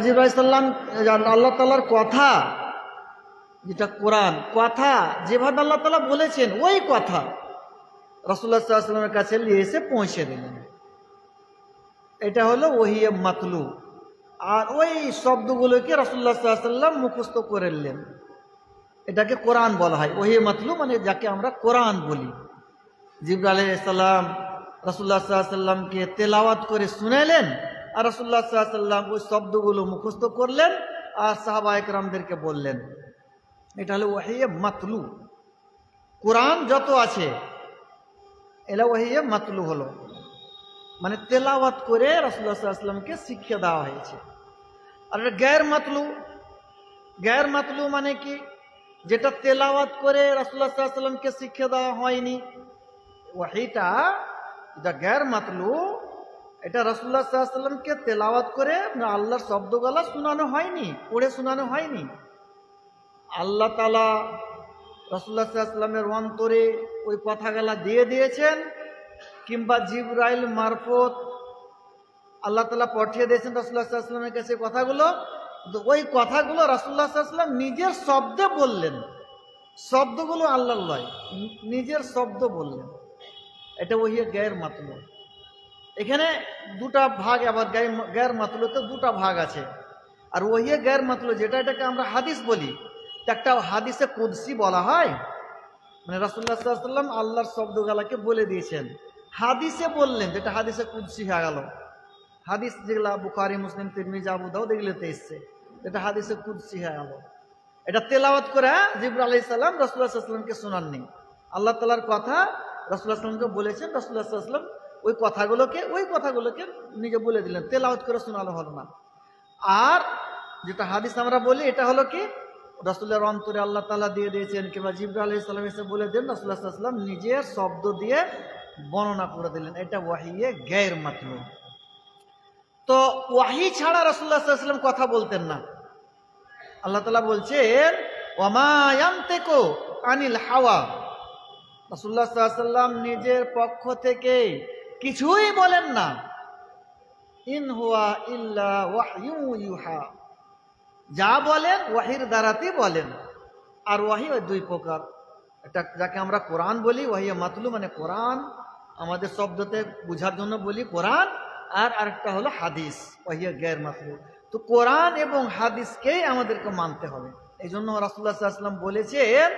জিবরাইল সাল্লাম আল্লাহ তাআলার কথা, যেটা কোরআন কথা, যেভাবে আল্লাহ তাআলা বলেছেন ওই কথা রাসূলুল্লাহ সাল্লাল্লাহু আলাইহি ওয়াসাল্লামের কাছে নিয়ে এসে পৌঁছে দিলেন। এটা হলো ওহিয়ে মাতলু। আর ওই শব্দগুলোকে রাসূলুল্লাহ সাল্লাল্লাহু আলাইহি ওয়াসাল্লাম মুখস্থ করে নিলেন। এটাকে কোরআন বলা হয়। ওহিয়ে মাতলু মানে যাকে আমরা কোরআন বলি। জিবরাইল আলাইহিস সালাম রাসূলুল্লাহ সাল্লাল্লাহু আলাইহি ওয়াসাল্লামকে তেলাওয়াত করে শুনাইলেন, আর রাসূলুল্লাহ সাল্লাল্লাহু আলাইহি ওয়াসাল্লাম ওই শব্দগুলো মুখস্থ করলেন আর সাহাবায়ে কেরামদেরকে বললেন। এটা হলো ওহিয়ে মাতলু। কোরআন যত আছে এলা ওহিয়ে মাতলু হলো, মানে তেলাওয়াত করে রাসূলুল্লাহ সাল্লাল্লাহু আলাইহি ওয়াসাল্লামকে শিক্ষা দেওয়া হয়েছে। আর গায়র মাতলু, গায়র মাতলু মানে কি, যেটা তেলাওয়াত করে রাসূলুল্লাহ সাল্লাল্লাহু আলাইহি ওয়াসাল্লামকে শিক্ষা দেওয়া হয়নি। ওয়াহিটা যেটা গায়র মাতলু, এটা রাসূলুল্লাহ সাল্লাল্লাহু আলাইহি ওয়াসাল্লামকে তেলাওয়াত করে আল্লাহর শব্দগুলো শোনানো হয়নি, পড়ে শোনানো হয়নি। আল্লাহ তাআলা রাসূলুল্লাহ সাল্লাল্লাহু আলাইহি ওয়াসাল্লামের অন্তরে ওই কথাগুলো দিয়ে দিয়েছেন, কিংবা জিবরাইল মারফত আল্লাহ তাআলা পাঠিয়ে দিয়েছেন রাসূলুল্লাহ সাল্লাল্লাহু আলাইহি ওয়াসাল্লামের কাছে কথাগুলো। ওই কথাগুলো রাসূলুল্লাহ সাল্লাল্লাহু আলাইহি ওয়াসাল্লাম নিজের শব্দে বললেন, শব্দগুলো আল্লাহর নয়, নিজের শব্দ বললেন। এটা ওহিয়ে গায়র মাতলু। এখানে দুটা ভাগ, আবার গায়র মাতলুতে দুটা ভাগ আছে। আর ওহিয়ে গায়র মাতলু যেটা, এটাকে আমরা হাদিস বলি। একটা হাদিসে কুদসি বলা হয়, মানে রাসূলুল্লাহ সাল্লাল্লাহু আলাইহি ওয়াসাল্লাম আল্লাহর শব্দগুলোকে বলে দিয়েছেন, হাদিসে বললেন, যেটা হাদিসে কুদসি হয়ে গেল। হাদিস যেগুলা বুখারী, মুসলিম, তিরমিজি, আবু দাউদ এগুলোতে এসছে, এটা হাদিসে কুদসি হয়ে গেল। এটা তেলাওয়াত করে জিবরাইল আলাইহিস সালাম রাসূলুল্লাহ সাল্লাল্লাহু আলাইহি ওয়াসাল্লামকে শোনাননি। আল্লাহ তাআলার কথা রাসূলুল্লাহ সাল্লাল্লাহু আলাইহি ওয়াসাল্লামকে বলেছেন, রাসূলুল্লাহ সাল্লাল্লাহু আলাইহি ওয়াসাল্লাম ওই কথাগুলোকে নিজে বলে দিলেন, তেলাওয়াত করে শোনানো হলো না। আর যেটা হাদিস আমরা বলি, এটা হলো কি, রাসূলের অন্তরে আল্লাহ তাআলা দিয়ে দিয়েছেন, কিংবা জিবরাইল আলাইহিস সালাম এসে বলে দেন, রাসূলুল্লাহ সাল্লাল্লাহু আলাইহি ওয়াসাল্লাম নিজের শব্দ দিয়ে বর্ণনা করে দিলেন। এটা ওয়াহিয়ে গায়র মাতলু। তো ওয়াহি ছাড়া রাসূলুল্লাহ সাল্লাল্লাহু আলাইহি ওয়াসাল্লাম কথা বলতেন না। আল্লাহ তাআলা বলছেন, ওয়ামা ইয়ানতিকু আনিল হাওয়া, রাসূলুল্লাহ সাল্লাল্লাহু আলাইহি ওয়াসাল্লাম নিজের পক্ষ থেকে কিছুই বলেন না। ইন হুয়া ইল্লা ওয়াহয়ু ইউহা, যা বলেন ওয়াহির দ্বারাতেই বলেন। আর ওয়াহি ওই দুই প্রকার, এটা যাকে আমরা কোরআন বলি, ওয়াহিয়ে মাতলু মানে কোরআন, আমাদের শব্দতে বোঝার জন্য বলি কোরআন। আর আরেকটা হলো হাদিস, ওয়াহিয়ে গায়র মাতলু। তো কোরআন এবং হাদিসকেই আমাদেরকে মানতে হবে। এই জন্য রাসূলুল্লাহ সাল্লাল্লাহু আলাইহি ওয়াসাল্লাম বলেছেন,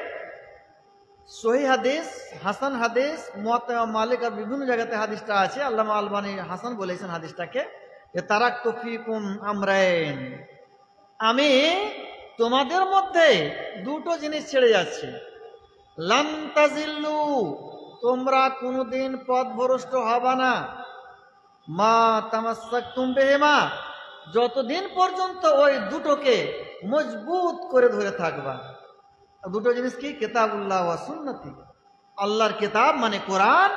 সহিহ হাদিস, হাসান হাদিস, মুওয়াত্তা মালিক আর বিভিন্ন জায়গাতে হাদিসটা আছে। আল্লামা আলবানী হাসান বলেছেন হাদিসটাকে, যে তারাকতু ফীকুম আমরাইন, আমি তোমাদের মধ্যে দুটো জিনিস ছেড়ে যাচ্ছি। লান তাজিল্লু, তোমরা কোনোদিন পথভ্রষ্ট হবে না। মা তামাসসাকতুম বিহিমা, যতদিন পর্যন্ত ওই দুটোকে মজবুত করে ধরে থাকবা। দুটো জিনিস কি? কিতাবুল্লাহ ওয়া সুন্নতি, আল্লাহর কিতাব মানে কোরআন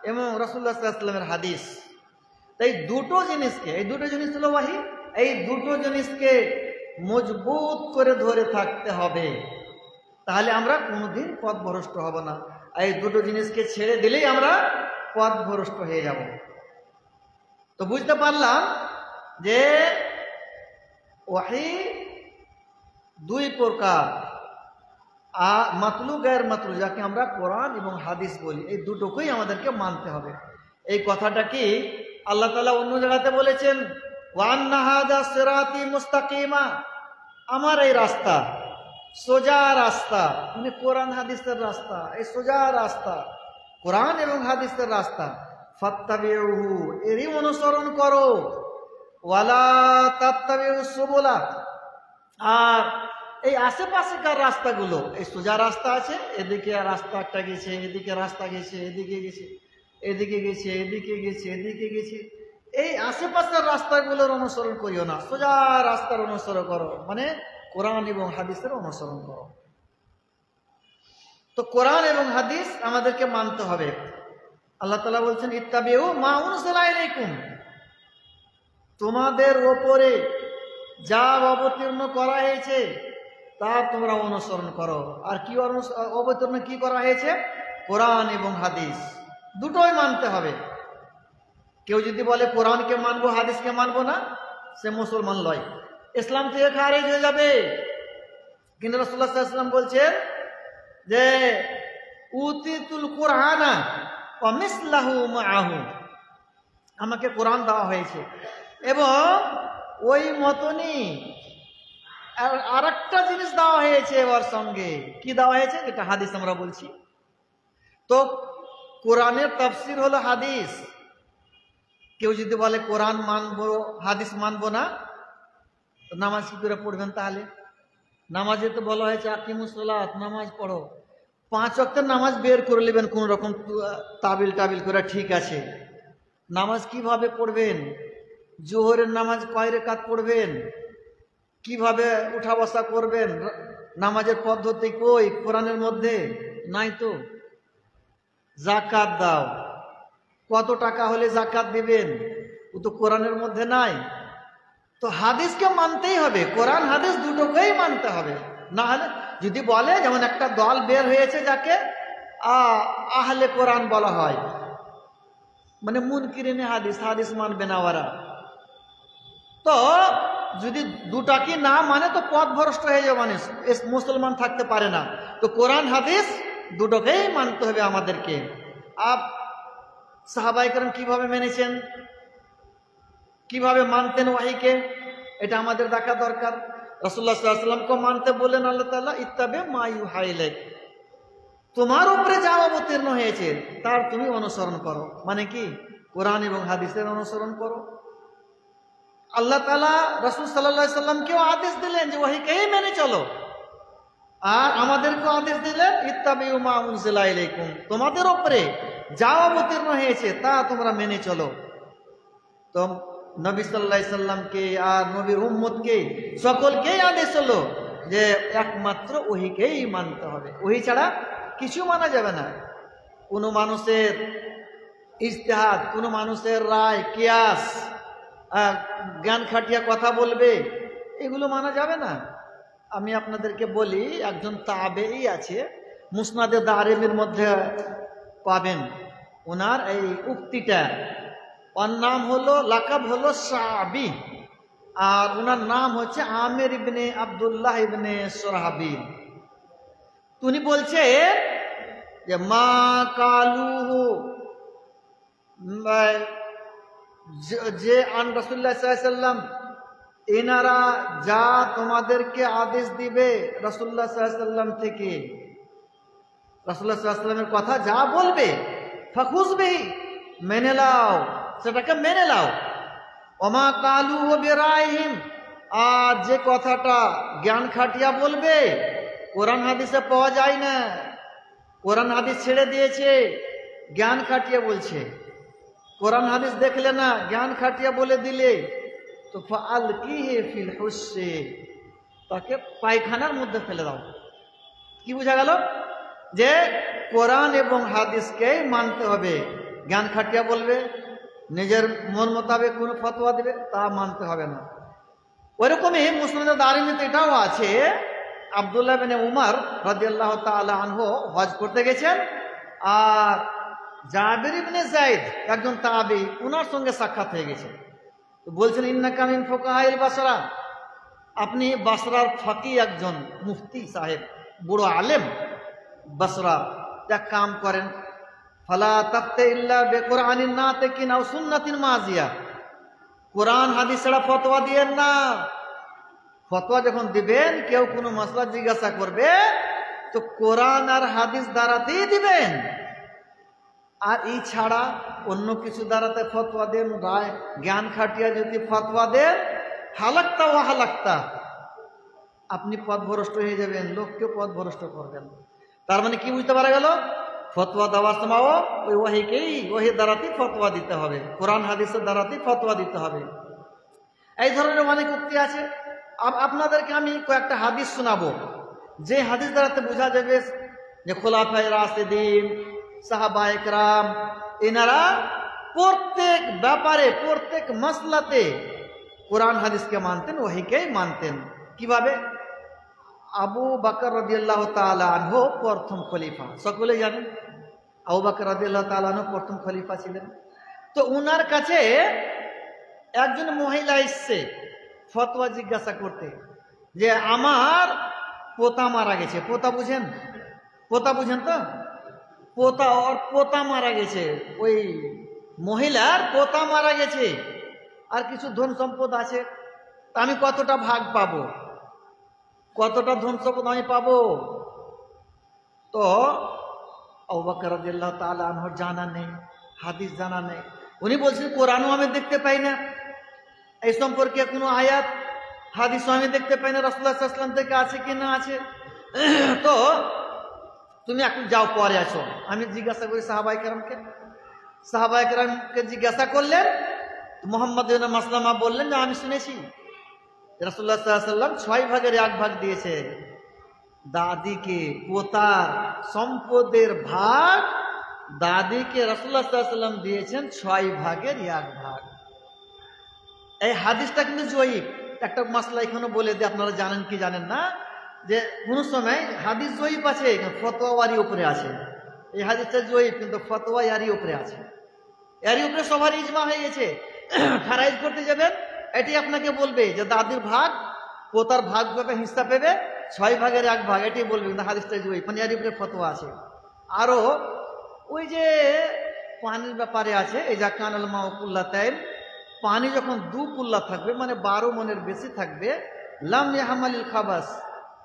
এবং রাসূলুল্লাহ সাল্লাল্লাহু আলাইহি ওয়াসাল্লামের হাদিস। এই দুটো জিনিসকে, এই দুটো জিনিস হলো ওয়াহি, এই দুটো জিনিসকে মজবুত করে ধরে থাকতে হবে, তাহলে আমরা কোনোদিন পথভ্রষ্ট হব না। এই দুটো জিনিসকে ছেড়ে দিলেই আমরা পথভ্রষ্ট হয়ে যাব। তো বুঝতে পারলাম যে ওয়াহি দুই প্রকার, মাতলু গায়র মাতলু, যাকে আমরা কোরআন এবং হাদিস বলি, এই দুটোকেই আমাদেরকে মানতে হবে। এই কথাটা কি আল্লাহ তাআলা অন্য জায়গাতে বলেছেন, ওয়া আন্না হাযা সিরাতি মুস্তাকিমা, আমার এই রাস্তা সোজা রাস্তা, মানে কোরআন হাদিসের রাস্তা, এই সোজা রাস্তা কোরআন এবং হাদিসের রাস্তা। ফাত্তাবিউহু, এরই অনুসরণ করো। ওয়ালা তাত্তাবিউস সুবুলা, আর এই আশেপাশেকার রাস্তাগুলো, এই সোজা রাস্তা আছে, এদিকে রাস্তা একটা গেছে, এদিকে রাস্তা গেছে, এদিকে গেছে, এদিকে গেছে, এদিকে গেছে, এদিকে গেছে, এই আশেপাশের রাস্তাগুলোর অনুসরণ করিও না, সোজা রাস্তার অনুসরণ করো, মানে কোরআন এবং হাদিসের অনুসরণ করো। তো কোরআন এবং হাদিস আমাদেরকে মানতে হবে। আল্লাহ তাআলা বলছেন, ইত্তাবিউ মা উনজিলা ইলাইকুম, তোমাদের ওপরে যা অবতীর্ণ করা হয়েছে তা তোমরা অনুসরণ করো। আর কি অবতীর্ণ কি করা হয়েছে? কোরআন এবং হাদিস, দুটোই মানতে হবে। কেউ যদি বলে কোরআনকে মানবো হাদিসকে মানবো না, সে মুসলমান লয়, ইসলাম থেকে খারিজ হয়ে যাবে। কিন্তু রাসূলুল্লাহ সাল্লাল্লাহু আলাইহি ওয়াসাল্লাম বলছেন যে উতিতুল কুরআনা ওয়া মিসলাহু মাআহু, আমাকে কোরআন দেওয়া হয়েছে এবং ওই মতনই আর একটা জিনিস দেওয়া হয়েছে ওর সঙ্গে। কি দেওয়া হয়েছে? এটা হাদিস আমরা বলছি। তো কোরআনের তাফসীর হলো হাদিস। কেউ যদি বলে কোরআন মানবো হাদিস মানবো না, তো নামাজ কি করে পড়বেন? তাহলে নামাজে তো বলা হয়েছে আকিমুস সালাত, নামাজ পড়ো। 5 ওয়াক্তের নামাজ বের করে নেবেন কোন রকম তাবিল করে, ঠিক আছে। নামাজ কিভাবে পড়বেন? জোহরের নামাজ কয় রাকাত পড়বেন? কিভাবে উঠা বসা করবেন? নামাজের পদ্ধতি কই কোরআনের মধ্যে? নাই তো। যাকাত দাও, কত টাকা হলে যাকাত দিবেন? ও তো কোরআনের মধ্যে নাই। তো হাদিসকে মানতেই হবে, কোরআন হাদিস দুটোকেই মানতে হবে। না হলে যদি বলে, যেমন একটা দল বের হয়েছে যাকে আহলে কোরআন বলা হয়, মানে মুনকিরিনে হাদিস, হাদিস মানবে না ওরা। তো যদি দুটাকে না মানে তো পথভ্রষ্ট হয়ে যাবে, মানুষ মুসলমান থাকতে পারে না। তো কোরআন হাদিস দুটোকেই মানতে হবে আমাদেরকে। সাহাবায়ে কেরাম কিভাবে মেনেছেন, কিভাবে মানতেন ওয়াহিকে, এটা আমাদের দেখা দরকার। রাসূলুল্লাহ সাল্লাল্লাহু আলাইহি ওয়াসাল্লামকে মানতে বললেন আল্লাহ তাআলা, ইত্তাবি মা ইউহা ইলাইক, তোমার উপরে যা অবতীর্ণ হয়েছে তার তুমি অনুসরণ করো। মানে কি? কোরআন এবং হাদিসের অনুসরণ করো। আল্লাহ তাআলা রাসূল সাল্লাল্লাহু আলাইহি ওয়াসাল্লামকেও আদেশ দিলেন যে ওয়াহিকেই মেনে চলো, আর আমাদেরকেও আদেশ দিলেন ইত্তাবিউ মা উনজিলা ইলাইকুম, তোমাদের উপরে যা অবতীর্ণ হয়েছে তা তোমরা মেনে চলো। তো নবী সাল্লাল্লাহু আলাইহি সাল্লামকে আর নবীর উম্মতকে সকলকেই আদেশ হলো যে একমাত্র ওহীকেই মানতে হবে, ওহী ছাড়া কিছু মানা যাবে না। কোনো মানুষের ইজতিহাদ, কোনো মানুষের রায়, কিয়াস, জ্ঞান খাটিয়া কথা বলবে, এগুলো মানা যাবে না। আমি আপনাদেরকে বলি, একজন তাবেঈ আছে, মুসনাদে দারিমির মধ্যে পাবেন ওনার এই উক্তিটা। ওর নাম হলো, লাকাব হলো শাআবী, আর ওনার নাম হচ্ছে আমির ইবনে আব্দুল্লাহ ইবনে সুরহাবিল। উনি বলছে যে মা কালুহু, যে আন রাসূলুল্লাহ সাল্লাল্লাহু আলাইহি ওয়াসাল্লাম, এনারা যা তোমাদেরকে আদেশ দিবে রাসূলুল্লাহ সাল্লাল্লাহু আলাইহি ওয়াসাল্লাম থেকে, রাসূলুল্লাহ সাল্লাল্লাহু আলাইহি ওয়াসাল্লামের কথা যা বলবে, ফাখুজ বিহি, মেনে নাও, সেটাকে মেনে নাও। ওমা কালুহু বিরাইহিম, আর যে কথাটা জ্ঞান খাটিয়া বলবে, কোরআন হাদিসে পাওয়া যায় না, কোরআন হাদিস ছেড়ে দিয়েছে, জ্ঞান খাটিয়া বলছে। কোরআন হাদিস দেখলে না, জ্ঞান খাটিয়া বলে দিলে, তো ফাআলকিহি ফিল হুসসি, তাকে পায়খানার মধ্যে ফেলে দাও। কি বোঝা গেল? যে কোরআন এবং হাদিসকে মানতে হবে। জ্ঞান খাটিয়া বলবে, নিজের মন মোতাবেক কোনো ফতোয়া দেবে, তা মানতে হবে না। ওইরকমই মুসনাদে দারিমিতে এটাও আছে, আব্দুল্লাহ বিন উমর রাদিয়াল্লাহু তাআলা আনহু হজ করতে গেছেন, আর জাবির ইবনে যায়েদ একজন তাবী, ওনার সঙ্গে সাক্ষাৎ হয়ে গেছে। তো বলছেন, ইন্নাকা মিন ফুকাহাইল বাসরা, আপনি বাসরার ফাকি একজন মুফতি সাহেব, বড় আলেম বাসরা, যা কাম করেন। ফালা তাফতে ইল্লা বিকুরআনিন নাতিকিন আও সুন্নাতিন মাজিয়া, কোরআন হাদিস ছাড়া ফতোয়া দিয়েন না। ফতোয়া যখন দিবেন, কেউ কোনো মাসলা জিজ্ঞাসা করবে, তো কোরআন আর হাদিস দ্বারাতেই দিবেন। আর এই ছাড়া অন্য কিছু দ্বারাতে ফতোয়া দেন, রায় জ্ঞান খাটিয়া যদি ফতোয়া দেন, হালাক্তা ও হালাক্তা, আপনি পথভ্রষ্ট হয়ে যাবেন, লোককে পথভ্রষ্ট করবেন। তার মানে কি বুঝতে পারা গেল? ফতোয়া দেওয়ার সময়ও ওই ওয়াহিকেই, ওহি দ্বারাতেই ফতোয়া দিতে হবে, কোরআন হাদিসের দ্বারাতেই ফতোয়া দিতে হবে। এই ধরনের অনেক উক্তি আছে। আপনাদেরকে আমি কয়েকটা হাদিস শোনাবো, যে হাদিস দ্বারাতে বোঝা যাবে যে খোলাফায়ে রাশিদিন, সাহাবায়ে কেরাম, এনারা প্রত্যেক ব্যাপারে, প্রত্যেক মাসলাতে কোরআন হাদিসকে মানতেন, ওহীকেই মানতেন। কিভাবে? আবু বকর রাদিয়াল্লাহু তাআলা আনহু প্রথম খলিফা, সকলে জানেন। আবু বকর রাদিয়াল্লাহু তাআলা আনহু প্রথম খলিফা ছিলেন। তো উনার কাছে একজন মহিলা এসছে ফতোয়া জিজ্ঞাসা করতে, যে আমার পোতা মারা গেছে। পোতা বুঝেন? পোতা বুঝেন তো? পোতা মারা গেছে, ওই মহিলার পোতা মারা গেছে, আর কিছু ধন সম্পদ আছে, তা আমি কতটা ভাগ পাবো, কতটা ধন সম্পদ আমি পাবো? তো আবু বকর রাদিয়াল্লাহু তাআলা আনহুর জানা নেই, হাদিস জানা নেই। উনি বলছেন কোরআনও আমি দেখতে পাই না, এই সম্পর্কে কোনো আয়াত হাদিসও আমি দেখতে পাই না, রাসূলুল্লাহ সাল্লাল্লাহু আলাইহি ওয়াসাল্লাম থেকে আছে কি না আছে। তো তুমি এখন যাও, পরে আসো। আমি জিজ্ঞাসা করি সাহাবায়ে কেরামকে জিজ্ঞাসা করলেন। মুহাম্মদ ইবনে মাসলামা বললেন যে আমি শুনেছি রাসূলুল্লাহ সাল্লাল্লাহু আলাইহি ওয়াসাল্লাম 6 ভাগের 1 ভাগ দিয়েছে দাদিকে, পোতার সম্পদের ভাগ দাদিকে রাসূলুল্লাহ সাল্লাল্লাহু আলাইহি ওয়াসাল্লাম দিয়েছেন 6 ভাগের 1 ভাগ। এই হাদিসটা কিন্তু জয়ীফ। একটা মাসলা এখনো বলে দিই, আপনারা জানেন কি জানেন না, যে কোন সময় হাদিস জয়ীফ আছে, ফতোয়া ওয়ারি উপরে আছে। এই হাদিসটা জয়ীফ, কিন্তু ফতোয়া ইয়ারি উপরে আছে। এরই উপরে সবার ইজমা হয়ে গেছে। ফারাইজ করতে যাবেন, এটি আপনাকে বলবে যে দাদির ভাগ, পোতার ভাগ পাবে, হিস্সা পেবে 6 ভাগের 1 ভাগ, এটি বলবে, কিন্তু হাদিসটা জয়ীফ, মানে এরই উপরে ফতোয়া আছে। আরো ওই যে পানির ব্যাপারে আছে, এই যা কানাল মাও কুল্লাতাইন, পানি যখন 2 কুল্লা থাকবে, মানে 12 মনের বেশি থাকবে, লাম ইয়াহমালিল খাবাস,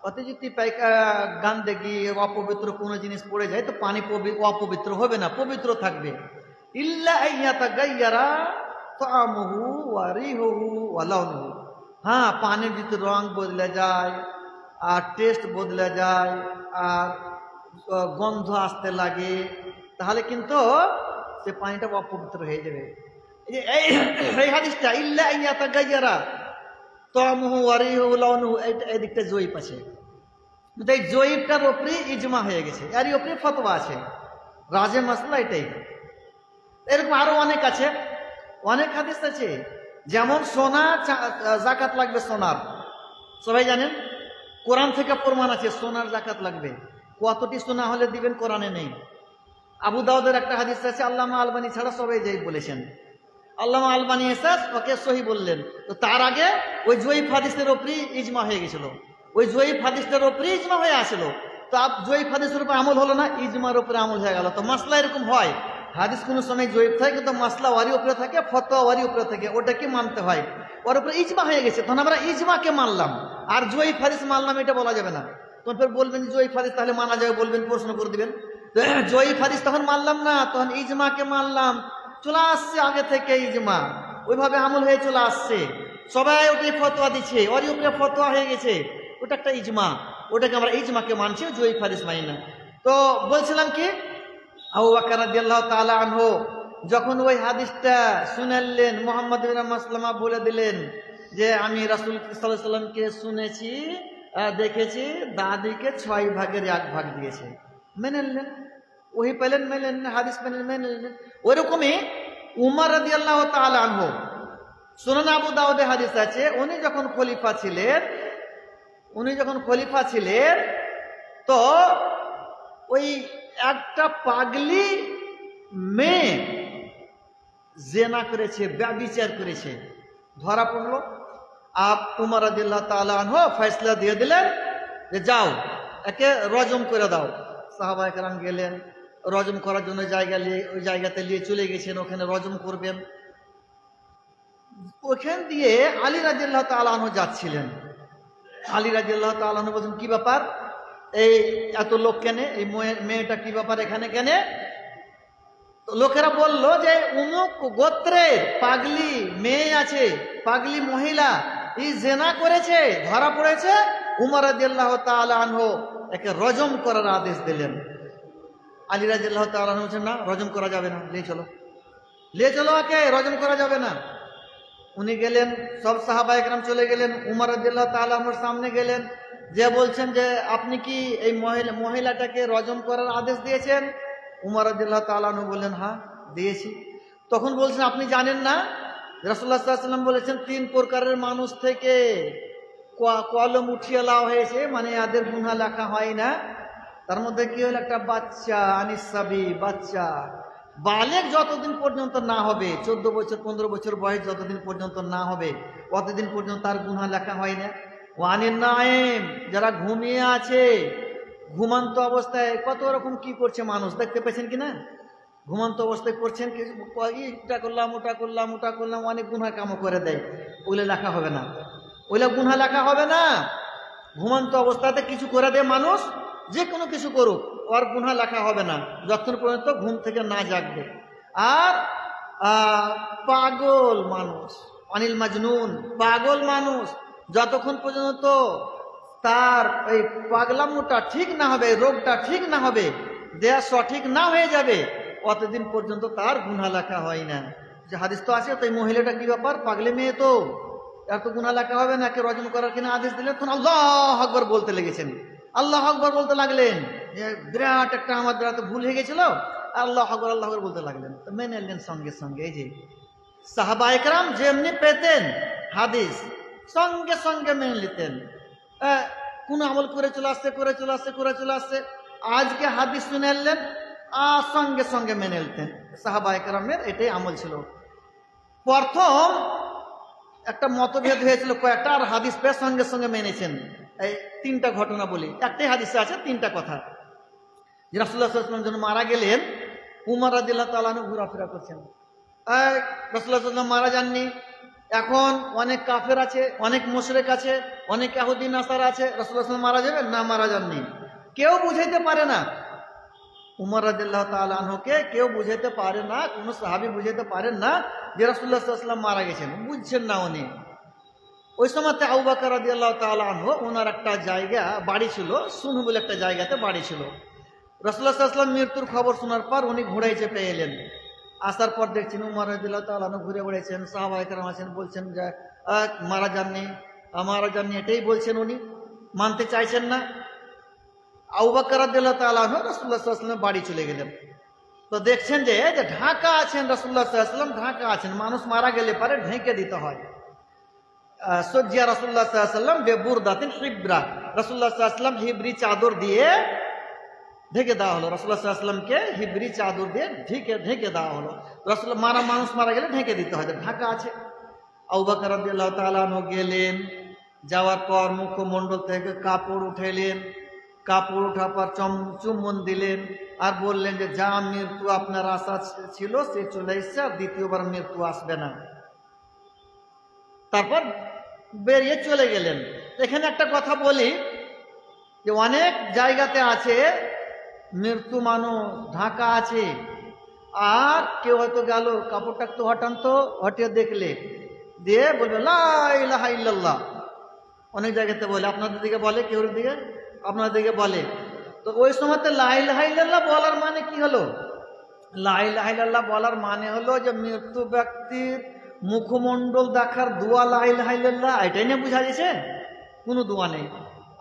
অতি যদি গান্দেগি অপবিত্র কোনো জিনিস পড়ে যায় তো পানি অপবিত্র হবে না, পবিত্র থাকবে। ইল্লা আইয়াতাগায়্যারা তা'আমুহু ওয়া রিহুহু ওয়া লাউনুহু, হ্যাঁ পানির যদি রং বদলে যায়, আর টেস্ট বদলে যায়, আর গন্ধ আসতে লাগে, তাহলে কিন্তু সে পানিটা অপবিত্র হয়ে যাবে। এই হাদিসটা ইল্লা আইয়াতাগায়্যারা তা'আমুহু ওয়া রিহুহু ওয়া লাউনুহু, এই দিকটা জয়ীফ আছে। কিন্তু এই জয়ীফটার উপরে ইজমা হয়ে গেছে, এরই উপরে ফতোয়া আছে। রাজে মাসলা এটাই। এরকম আরো অনেক আছে, অনেক হাদিস আছে। যেমন সোনা জাকাত লাগবে, সোনার সবাই জানেন, কোরআন থেকে প্রমাণ আছে সোনার জাকাত লাগবে। কতটি সোনা হলে দিবেন কোরআনে নেই। আবু দাউদের একটা হাদিস আছে, আল্লামা আলবানী ছাড়া সবাই যাই বলেছেন। আল্লামা আলবানী এসে ওকে সহি বললেন, তো তার আগে ওই জয়ীফ হাদিসের উপরেই ইজমা হয়ে গেছিল, ওই জয়ীফ হাদিসের উপরেই ইজমা হয়ে আসলো। তো জয়ীফ হাদিসের উপরে আমল হলো না, ইজমার উপরে আমল হয়ে গেল। তো মাসলা এরকম হয়, হাদিস কোনো সময় জয়ীফ থাকে, কিন্তু মাসলা ওয়ারি উপরে থাকে, ফতোয়া ওয়ারি উপরে থাকে, ওটাকে মানতে হয়। ওর উপরে ইজমা হয়ে গেছে, তখন আমরা ইজমাকে মানলাম, আর জয়ীফ হাদিস মানলাম এটা বলা যাবে না। তখন ফের বলবেন জয়ীফ হাদিস তাহলে মানা যাবে, বলবেন, প্রশ্ন করে দিবেন। জয়ীফ হাদিস তখন মানলাম না, তখন ইজমাকে মানলাম। চলে আসছে আগে থেকে ইজমা, ওইভাবে আমল হয়ে চলে আসছে, সবাই ওটাই ফতোয়া দিচ্ছে, ওরই উপরে ফতোয়া হয়ে গেছে, ওটা একটা ইজমা, ওটাকে আমরা ইজমাকে মানছি, জয়ীফ হাদিস মানি না। তো বলছিলাম কি, আবু বকর রাদিয়াল্লাহু তাআলা আনহু যখন ওই হাদিসটা শুনালেন, মুহাম্মদ ইবনে মাসলামা বলে দিলেন যে আমি রাসূল সাল্লাল্লাহু আলাইহি ওয়াসাল্লামকে শুনেছি, দেখেছি দাদিকে 6 ভাগের 1 ভাগ দিয়েছে, মেনে নিলেন। ওহি পেলেন, মেনে নিলেন, হাদিস পেলেন, মেনে নিলেন। ওইরকমই উমর রাদিয়াল্লাহু তাআলা আনহু, সুনান আবু দাউদে হাদিস আছে, উনি যখন খলিফা ছিলেন তো ওই একটা পাগলি মেয়ে জেনা করেছে, ব্যভিচার করেছে, ধরা পড়লো। আর উমর রাদিয়াল্লাহু তাআলা আনহু ফয়সালা দিয়ে দিলেন যে যাও একে রজম করে দাও। সাহাবায়ে কেরাম গেলেন রজম করার জন্য, ওই জায়গাতে নিয়ে চলে গেছেন, ওখানে রজম করবেন। ওখান দিয়ে আলী রাদিয়াল্লাহু তাআলা আনহু যাচ্ছিলেন। আলী রাদিয়াল্লাহু তাআলা আনহু বলছেন কি ব্যাপার, এই এত লোক কেনে, এই মেয়েটা কি ব্যাপার এখানে কেনে? লোকেরা বলল যে অমুক গোত্রের পাগলি মেয়ে আছে, পাগলি মহিলা, এই জেনা করেছে, ধরা পড়েছে। উমর রাদিয়াল্লাহু তাআলা আনহু একে রজম করার আদেশ দিলেন। আলী রাদিয়াল্লাহু তাআলা আনহু বলছেন না, রজম করা যাবে না, নিয়ে চলো একে, রজম করা যাবে না। উনি গেলেন, সব সাহাবায়ে কেরাম চলে গেলেন, উমর রাদিয়াল্লাহু তাআলা আনহুর সামনে গেলেন, যে বলছেন যে আপনি কি এই মহিলাটাকে রজম করার আদেশ দিয়েছেন? উমর রাদিয়াল্লাহু তাআলা আনহু বললেন হ্যাঁ দিয়েছি। তখন বলছেন আপনি জানেন না রাসূলুল্লাহ সাল্লাল্লাহু আলাইহি ওয়াসাল্লাম বলেছেন 3 প্রকারের মানুষ থেকে কলম উঠিয়ে লাও হয়েছে, মানে এদের গুনাহ লেখা হয় না। তার মধ্যে কি হলো, একটা বাচ্চা, আনিসাবি বাচ্চা, বালেক যতদিন পর্যন্ত না হবে, 14 বছর 15 বছর বয়স যতদিন পর্যন্ত না হবে, অতদিন পর্যন্ত তার গুনাহ লেখা হয় না। ওয়ানিন নায়েম, যারা ঘুমিয়ে আছে, ঘুমান্ত অবস্থায় কত রকম কি করছে মানুষ, দেখতে পেয়েছেন কিনা? ঘুমান্ত অবস্থায় করছেন, এটা করলাম ওটা করলাম ওটা করলাম, অনেক গুনাহ কামও করে দেয়, ওগুলো লেখা হবে না, ওইগুলো গুনাহ লেখা হবে না। ঘুমান্ত অবস্থাতে কিছু করে দেয় মানুষ, যে কোনো কিছু করুক, ওর গুনাহ লেখা হবে না যতক্ষণ পর্যন্ত ঘুম থেকে না জাগবে। আর পাগল মানুষ, অনিল মাজনুন, পাগল মানুষ যতক্ষণ পর্যন্ত তার এই পাগলামোটা ঠিক না হবে, রোগটা ঠিক না হবে, দেহ সঠিক না হয়ে যাবে, অতদিন পর্যন্ত তার গুনাহ লেখা হয় না। যে হাদিস তো আছে, তো এই মহিলাটা কি ব্যাপার, পাগলে মেয়ে তো, এত গুনাহ লেখা হবে না, কে রজম করার কিনা আদেশ দিলেন, তখন আল্লাহ আকবার বলতে লেগেছেন, আল্লাহ আকবার বলতে লাগলেন, যে বিরাট একটা আমাদের হাতে ভুল হয়ে গেছিল, আল্লাহ আকবার আল্লাহ আকবার বলতে লাগলেন, তো মেনে নিলেন সঙ্গে সঙ্গে। এই যে সাহাবা একরাম যেমনি পেতেন হাদিস, সঙ্গে সঙ্গে মেনে নিতেন। কোন আমল করে চলে আসছে করে চলে আসছে করে চলে আসছে, আজকে হাদিস শুনে এলেন, সঙ্গে সঙ্গে মেনে নিতেন। সাহাবা একরামের এটাই আমল ছিল। প্রথম একটা মতভেদ হয়েছিল কয়েকটা, আর হাদিস পেয়ে সঙ্গে সঙ্গে মেনেছেন। এই 3টা ঘটনা বলি, একটাই হাদিসে আছে 3টা কথা। যে রাসূলুল্লাহ সাল্লাল্লাহু আলাইহি ওয়াসাল্লাম যখন মারা গেলেন, উমর রাদিয়াল্লাহু তাআলা আনহু ঘোরাফেরা করছেন। রাসূলুল্লাহ সাল্লাল্লাহু আলাইহি ওয়াসাল্লাম মারা যাননি, এখন অনেক কাফের আছে, অনেক মুশরিক আছে, অনেক ইহুদি নাসারা আছে, রাসূলুল্লাহ সাল্লাল্লাহু আলাইহি ওয়াসাল্লাম মারা যাবেন না, মারা যাননি, কেউ বুঝাইতে পারে না। উমর রাদিয়াল্লাহু তাআলা আনহুকে কেউ বুঝাইতে পারে না, কোনো সাহাবী বুঝাইতে পারেন না যে রাসূলুল্লাহ সাল্লাল্লাহু আলাইহি ওয়াসাল্লাম মারা গেছেন, বুঝছেন না উনি। ওই সময়তে আবু বকর রাদিয়াল্লাহু তাআলা আনহু, ওনার একটা জায়গা বাড়ি ছিল, সুনহু বলে একটা জায়গাতে বাড়ি ছিল। রাসূলুল্লাহ সাল্লাল্লাহু আলাইহি ওয়াসাল্লাম মৃত্যুর খবর শোনার পর উনি ঘোড়ায় চেপে এলেন। আসার পর দেখছেন উমর রাদিয়াল্লাহু তাআলা আনহু ঘুরে বেড়াচ্ছেন, সাহাবায়ে কেরাম আছেন, বলছেন যে মারা যাননি, মারা যাননি, এটাই বলছেন, উনি মানতে চাইছেন না। আবু বকর রাদিয়াল্লাহু তাআলা আনহু রাসূলুল্লাহ সাল্লাল্লাহু আলাইহি ওয়াসাল্লাম বাড়ি চলে গেলেন। তো দেখছেন যে ঢাকা আছেন রাসূলুল্লাহ সাল্লাল্লাহু আলাইহি ওয়াসাল্লাম, ঢাকা আছেন, মানুষ মারা গেলে পারে ঢেকে দিতে হয়। সজ্জিয়া রাসূলুল্লাহ সাল্লাল্লাহু আলাইহি ওয়াসাল্লাম বেবুরদাতিন হিব্রা, রাসূলুল্লাহ সাল্লাল্লাহু আলাইহি ওয়াসাল্লাম হিব্রি চাদর দিয়ে ঢেকে দেওয়া হলো, রাসূলুল্লাহ সাল্লাল্লাহু আলাইহি ওয়াসাল্লামকে হিব্রি চাদর দিয়ে ঢেকে দেওয়া হলো। রাসূলুল্লাহ মানুষ মারা গেলে ঢেকে দিতে হয়, ঢাকা আছে। আবু বকর রাদিয়াল্লাহু তাআলা আনহু গেলেন, যাওয়ার পর মুখমণ্ডল থেকে কাপড় উঠাইলেন, কাপড় উঠার পর চুম্বন দিলেন, আর বললেন যে যা মৃত্যু আপনার আশা ছিল সে চলে এসেছে, আর দ্বিতীয়বার মৃত্যু আসবে না। তারপর বেরিয়ে চলে গেলেন। এখানে একটা কথা বলি, যে অনেক জায়গাতে আছে মৃত্যু মানুষ ঢাকা আছে, আর কেউ হয়তো গেল কাপড়টা একটু হটান তো, হটিয়ে দেখলে দিয়ে বলবে লা ইলাহা ইল্লাল্লাহ, অনেক জায়গাতে বলে, আপনাদের দিকে বলে, কেউর দিকে আপনাদের দিকে বলে। তো ওই সময়তে লা ইলাহা ইল্লাল্লাহ বলার মানে কি হলো? লা ইলাহা ইল্লাল্লাহ বলার মানে হলো যে মৃত্যু ব্যক্তির মুখমণ্ডল দেখার দোয়া লা ইলাহা ইল্লাল্লাহ, এটাই না বুঝা যাচ্ছে, কোনো দোয়া নেই।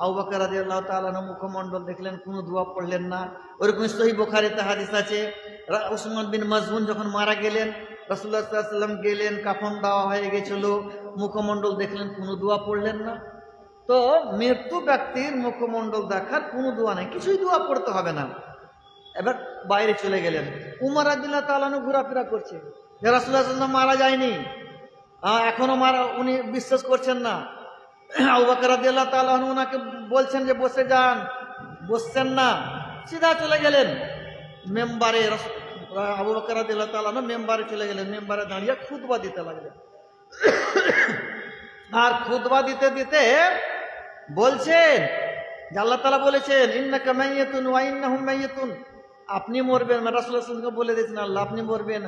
আবু বকর রাদিয়াল্লাহু তাআলা আনহু মুখমণ্ডল দেখলেন, কোনো দোয়া পড়লেন না। ওরকম সহিহ বুখারীতে হাদিস আছে, উসমান বিন মাজউন যখন মারা গেলেন, রাসূলুল্লাহ সাল্লাল্লাহু আলাইহি ওয়াসাল্লাম গেলেন, কাফন দেওয়া হয়ে গেছিল, মুখমণ্ডল দেখলেন, কোনো দোয়া পড়লেন না। তো মৃত্যু ব্যক্তির মুখমণ্ডল দেখার কোনো দোয়া নেই, কিছুই দোয়া পড়তে হবে না। এবার বাইরে চলে গেলেন, উমর রাদিয়াল্লাহু তাআলা আনহু ঘোরাফেরা করছে, যে রাসূলুল্লাহ সাল্লাল্লাহু আলাইহি ওয়াসাল্লাম মারা যায়নি, এখনো মারা, উনি বিশ্বাস করছেন না। আবু বকর রাদিয়াল্লাহু তাআলা আনহু ওনাকে বলছেন যে বসে যান, বসছেন না, সিধা চলে গেলেন মেম্বারে। আবু বকর রাদিয়াল্লাহু তাআলা আনহু মেম্বারে চলে গেলেন, মেম্বারে দাঁড়িয়ে খুতবা দিতে লাগলেন। আর খুতবা দিতে দিতে বলছেন যে আল্লাহ তাআলা বলেছেন ইন্নাকা মাইয়াতুন ওয়া ইন্নাহুম মাইয়াতুন, আপনি মরবেন, রাসূলুল্লাহ সাল্লাল্লাহু আলাইহি ওয়াসাল্লামকে বলে দিয়েছেন আল্লাহ, আপনি মরবেন,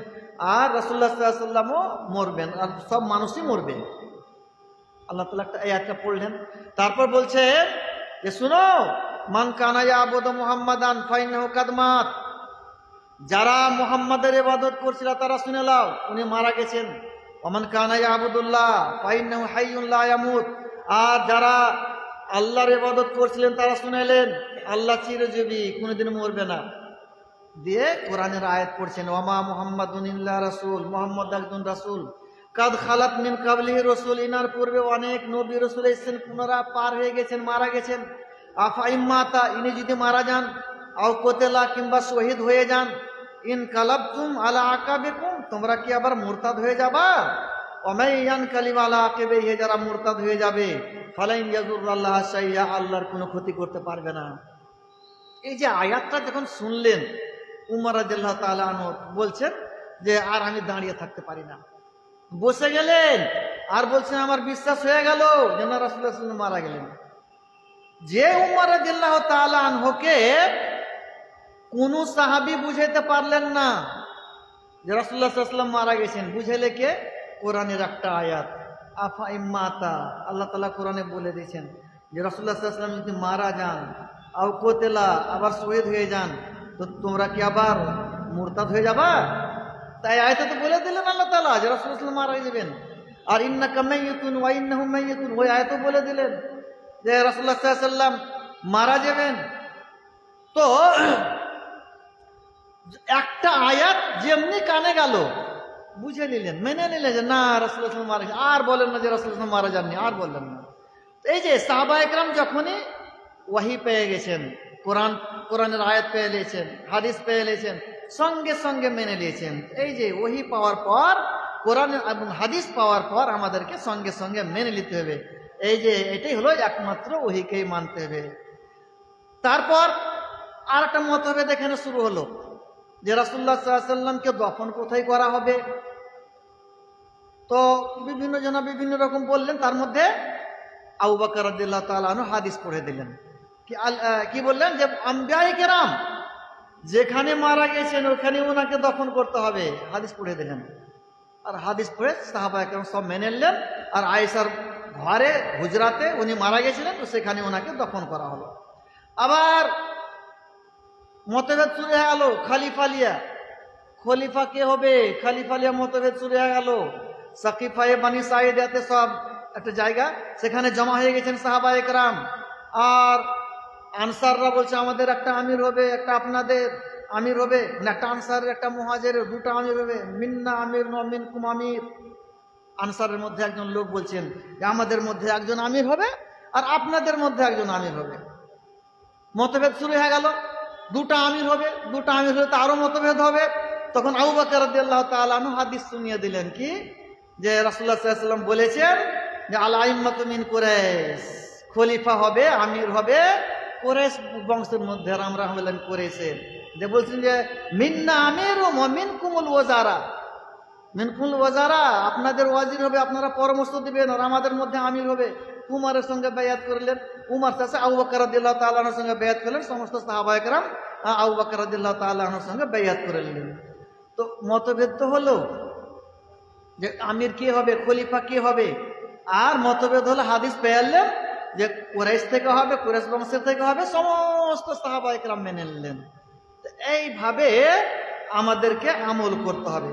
আর রাসূলুল্লাহ সাল্লাল্লাহু আলাইহি ওয়াসাল্লামও মরবেন, আর সব মানুষই মরবে। আল্লাহ তাআলা একটা আয়াতটা পড়লেন, তারপর বলছে যে শুনো, মান কানা ইয়াবুদু মুহাম্মাদান ফাইন্নাহু কাদ মাত, যারা মুহাম্মাদের ইবাদত করছিল তারা শুনে নাও, উনি মারা গেছেন। ওমান কানা ইয়াবুদুল্লাহ ফাইন্নাহু হাইয়ুন লা ইয়ামুত, আর যারা আল্লাহর ইবাদত করছিলেন তারা শুনাইলেন আল্লাহ চিরজীবী, কোনোদিন মরবে না। দিয়ে কোরআনের আয়াত পড়ছেন, ওয়ামা মুহাম্মাদুন ইল্লা রাসূল, মুহাম্মদ একজন রাসূল, কাদ খালাত মিন কাবলিহি রাসূল, ইনার পূর্বে অনেক নবী রাসূল এসেছেন, পুনরা পার হয়ে গেছেন, মারা গেছেন। আফা ইম্মাতা, ইনি যদি মারা যান, আও কোতেলা, কিংবা শহীদ হয়ে যান, ইন কালাবতুম আলা আকাবিকুম, তোমরা কি আবার মুরতাদ হয়ে যাবা? ওমাইয়ান কালিম আলা আকিবিহি, যারা মুরতাদ হয়ে যাবে, ফালাইন ইয়াজুরুল্লাহ শাইয়া, আল্লাহর কোনো ক্ষতি করতে পারবে না। এই যে আয়াতটা যখন শুনলেন, উমর রাদিয়াল্লাহু তাআলা আনহু বলছেন যে আর আমি দাঁড়িয়ে থাকতে পারি না, বসে গেলেন আর বলছেন আমার বিশ্বাস হয়ে গেল যে না, রাসূলুল্লাহ সাল্লাল্লাহু আলাইহি ওয়াসাল্লাম মারা গেলেন। যে উমর রাদিয়াল্লাহু তাআলা আনহুকে কোন সাহাবী বুঝাইতে পারলেন না যে রাসূলুল্লাহ সাল্লাল্লাহু আলাইহি ওয়াসাল্লাম মারা গেছেন, বুঝাইলে কে? কোরআনের একটা আয়াত, আফা ইম্মাতা, আল্লাহ তাআলা কোরআনে বলে দিয়েছেন যে রাসূলুল্লাহ সাল্লাল্লাহু আলাইহি ওয়াসাল্লাম যদি মারা যান, আও কোতেলা, আবার শহীদ হয়ে যান, তো তোমরা কি আবার মুরতাদ হয়ে যাবা? তাই আয়াতে তো বলে দিলেন আল্লাহ তাআলা যে রাসূলুল্লাহ সাল্লাল্লাহু আলাইহি ওয়াসাল্লাম মারা যাবেন। আর ইন্নাকা মাইয়িতুন ওয়া ইন্নাহুম মাইয়িতুন, ওই আয়াতও বলে দিলেন যে রাসূলুল্লাহ সাল্লাল্লাহু আলাইহি ওয়াসাল্লাম মারা যাবেন। তো একটা আয়াত যেমনি কানে গেল বুঝে নিলেন, মেনে নিলেন যে না, রাসূলুল্লাহ সাল্লাল্লাহু আলাইহি ওয়াসাল্লাম মারা গেছেন। আর বলেন না যে রাসূলুল্লাহ সাল্লাল্লাহু আলাইহি ওয়াসাল্লাম মারা যাননি, আর বললেন না। এই যে সাহাবায়ে কেরাম যখনই ওয়াহি পেয়ে গেছেন, কোরআনের আয়াত পেয়ে নিয়েছেন, হাদিস পেয়ে নিয়েছেন, সঙ্গে সঙ্গে মেনে নিয়েছেন। এই যে ওয়াহি পাওয়ার পর, কোরআন এবং হাদিস পাওয়ার পর আমাদেরকে সঙ্গে সঙ্গে মেনে নিতে হবে। এই যে এটাই হলো একমাত্র ওয়াহিকেই মানতে হবে। তারপর আর একটা মতভেদ এখানে শুরু হলো যে রাসূলুল্লাহ সাল্লাল্লাহু আলাইহি ওয়াসাল্লামকে দফন কোথায় করা হবে। তো বিভিন্ন জন বিভিন্ন রকম বললেন, তার মধ্যে আবু বকর রাদিয়াল্লাহু তাআলা আনহু হাদিস পড়ে দিলেন। কি বললেন? যে আম্বিয়ায়ে কেরাম যেখানে মারা গেছেন ওখানে ওনাকে দফন করতে হবে, হাদিস পড়ে দিলেন। আর হাদিস পড়ে সাহাবায়ে কেরাম সব মেনে নিলেন। আর আয়েশার ঘরে হুজরাতে উনি মারা গেছিলেন, তো সেখানে ওনাকে দফন করা হলো। আবার মতভেদ শুরু হয়ে গেল খলিফালিয়া, খলিফা কে হবে, খলিফালিয়া মতভেদ শুরু হয়ে গেল। সাকিফায়ে বানি সাঈদাতে সব একটা জায়গা, সেখানে জমা হয়ে গেছেন সাহাবায়ে কেরাম। আর আনসাররা বলছে আমাদের একটা আমির হবে, একটা আপনাদের আমির হবে, না একটা আনসারের একটা মুহাজিরের, দুটো আমির হবে, মিন্না আমির মিনকুম আমির। আনসারের মধ্যে একজন লোক বলছেন যে আমাদের মধ্যে একজন আমির হবে আর আপনাদের মধ্যে একজন আমির হবে। মতভেদ শুরু হয়ে গেল, দুটা আমির হবে, দুটা আমির হলে তো আরো মতভেদ হবে। তখন আবু বকর রাদিয়াল্লাহু তাআলা আনহু হাদিস শুনিয়ে দিলেন কি, যে রাসূলুল্লাহ সাল্লাল্লাহু আলাইহি ওয়াসাল্লাম বলেছেন যে আল আইম্মাতু মিন কুরাইশ, খলিফা হবে, আমির হবে কুরাইশ বংশের মধ্যে। আর আমরা হলেন কুরাইশের। যে বলছেন যে মিন্না আমিরু ওয়া মিনকুমুল ওয়াজারা, মিনকুমুল ওয়াজারা, আপনাদের ওয়াজির হবে, আপনারা পরামর্শ দিবেন, আর আমাদের মধ্যে আমির হবে। উমরের সঙ্গে বেয়াত করলেন, উমর চাচা আবু বকর রাদিয়াল্লাহু তাআলা আনহুর সঙ্গে বেয়াত করলেন। সমস্ত সাহাবায়ে কেরাম আবু বকর রাদিয়াল্লাহু তাআলা আনহুর সঙ্গে বেয়াত করে নিলেন। তো মতভেদ তো হলো যে আমির কে হবে, খলিফা কে হবে। আর মতভেদ হলো হাদিস পেয়ালেন যে কুরাইশ থেকে হবে, কুরাইশ বংশের থেকে হবে। সমস্ত সাহাবায়ে কেরাম মেনে নিলেন। এইভাবে আমাদেরকে আমল করতে হবে।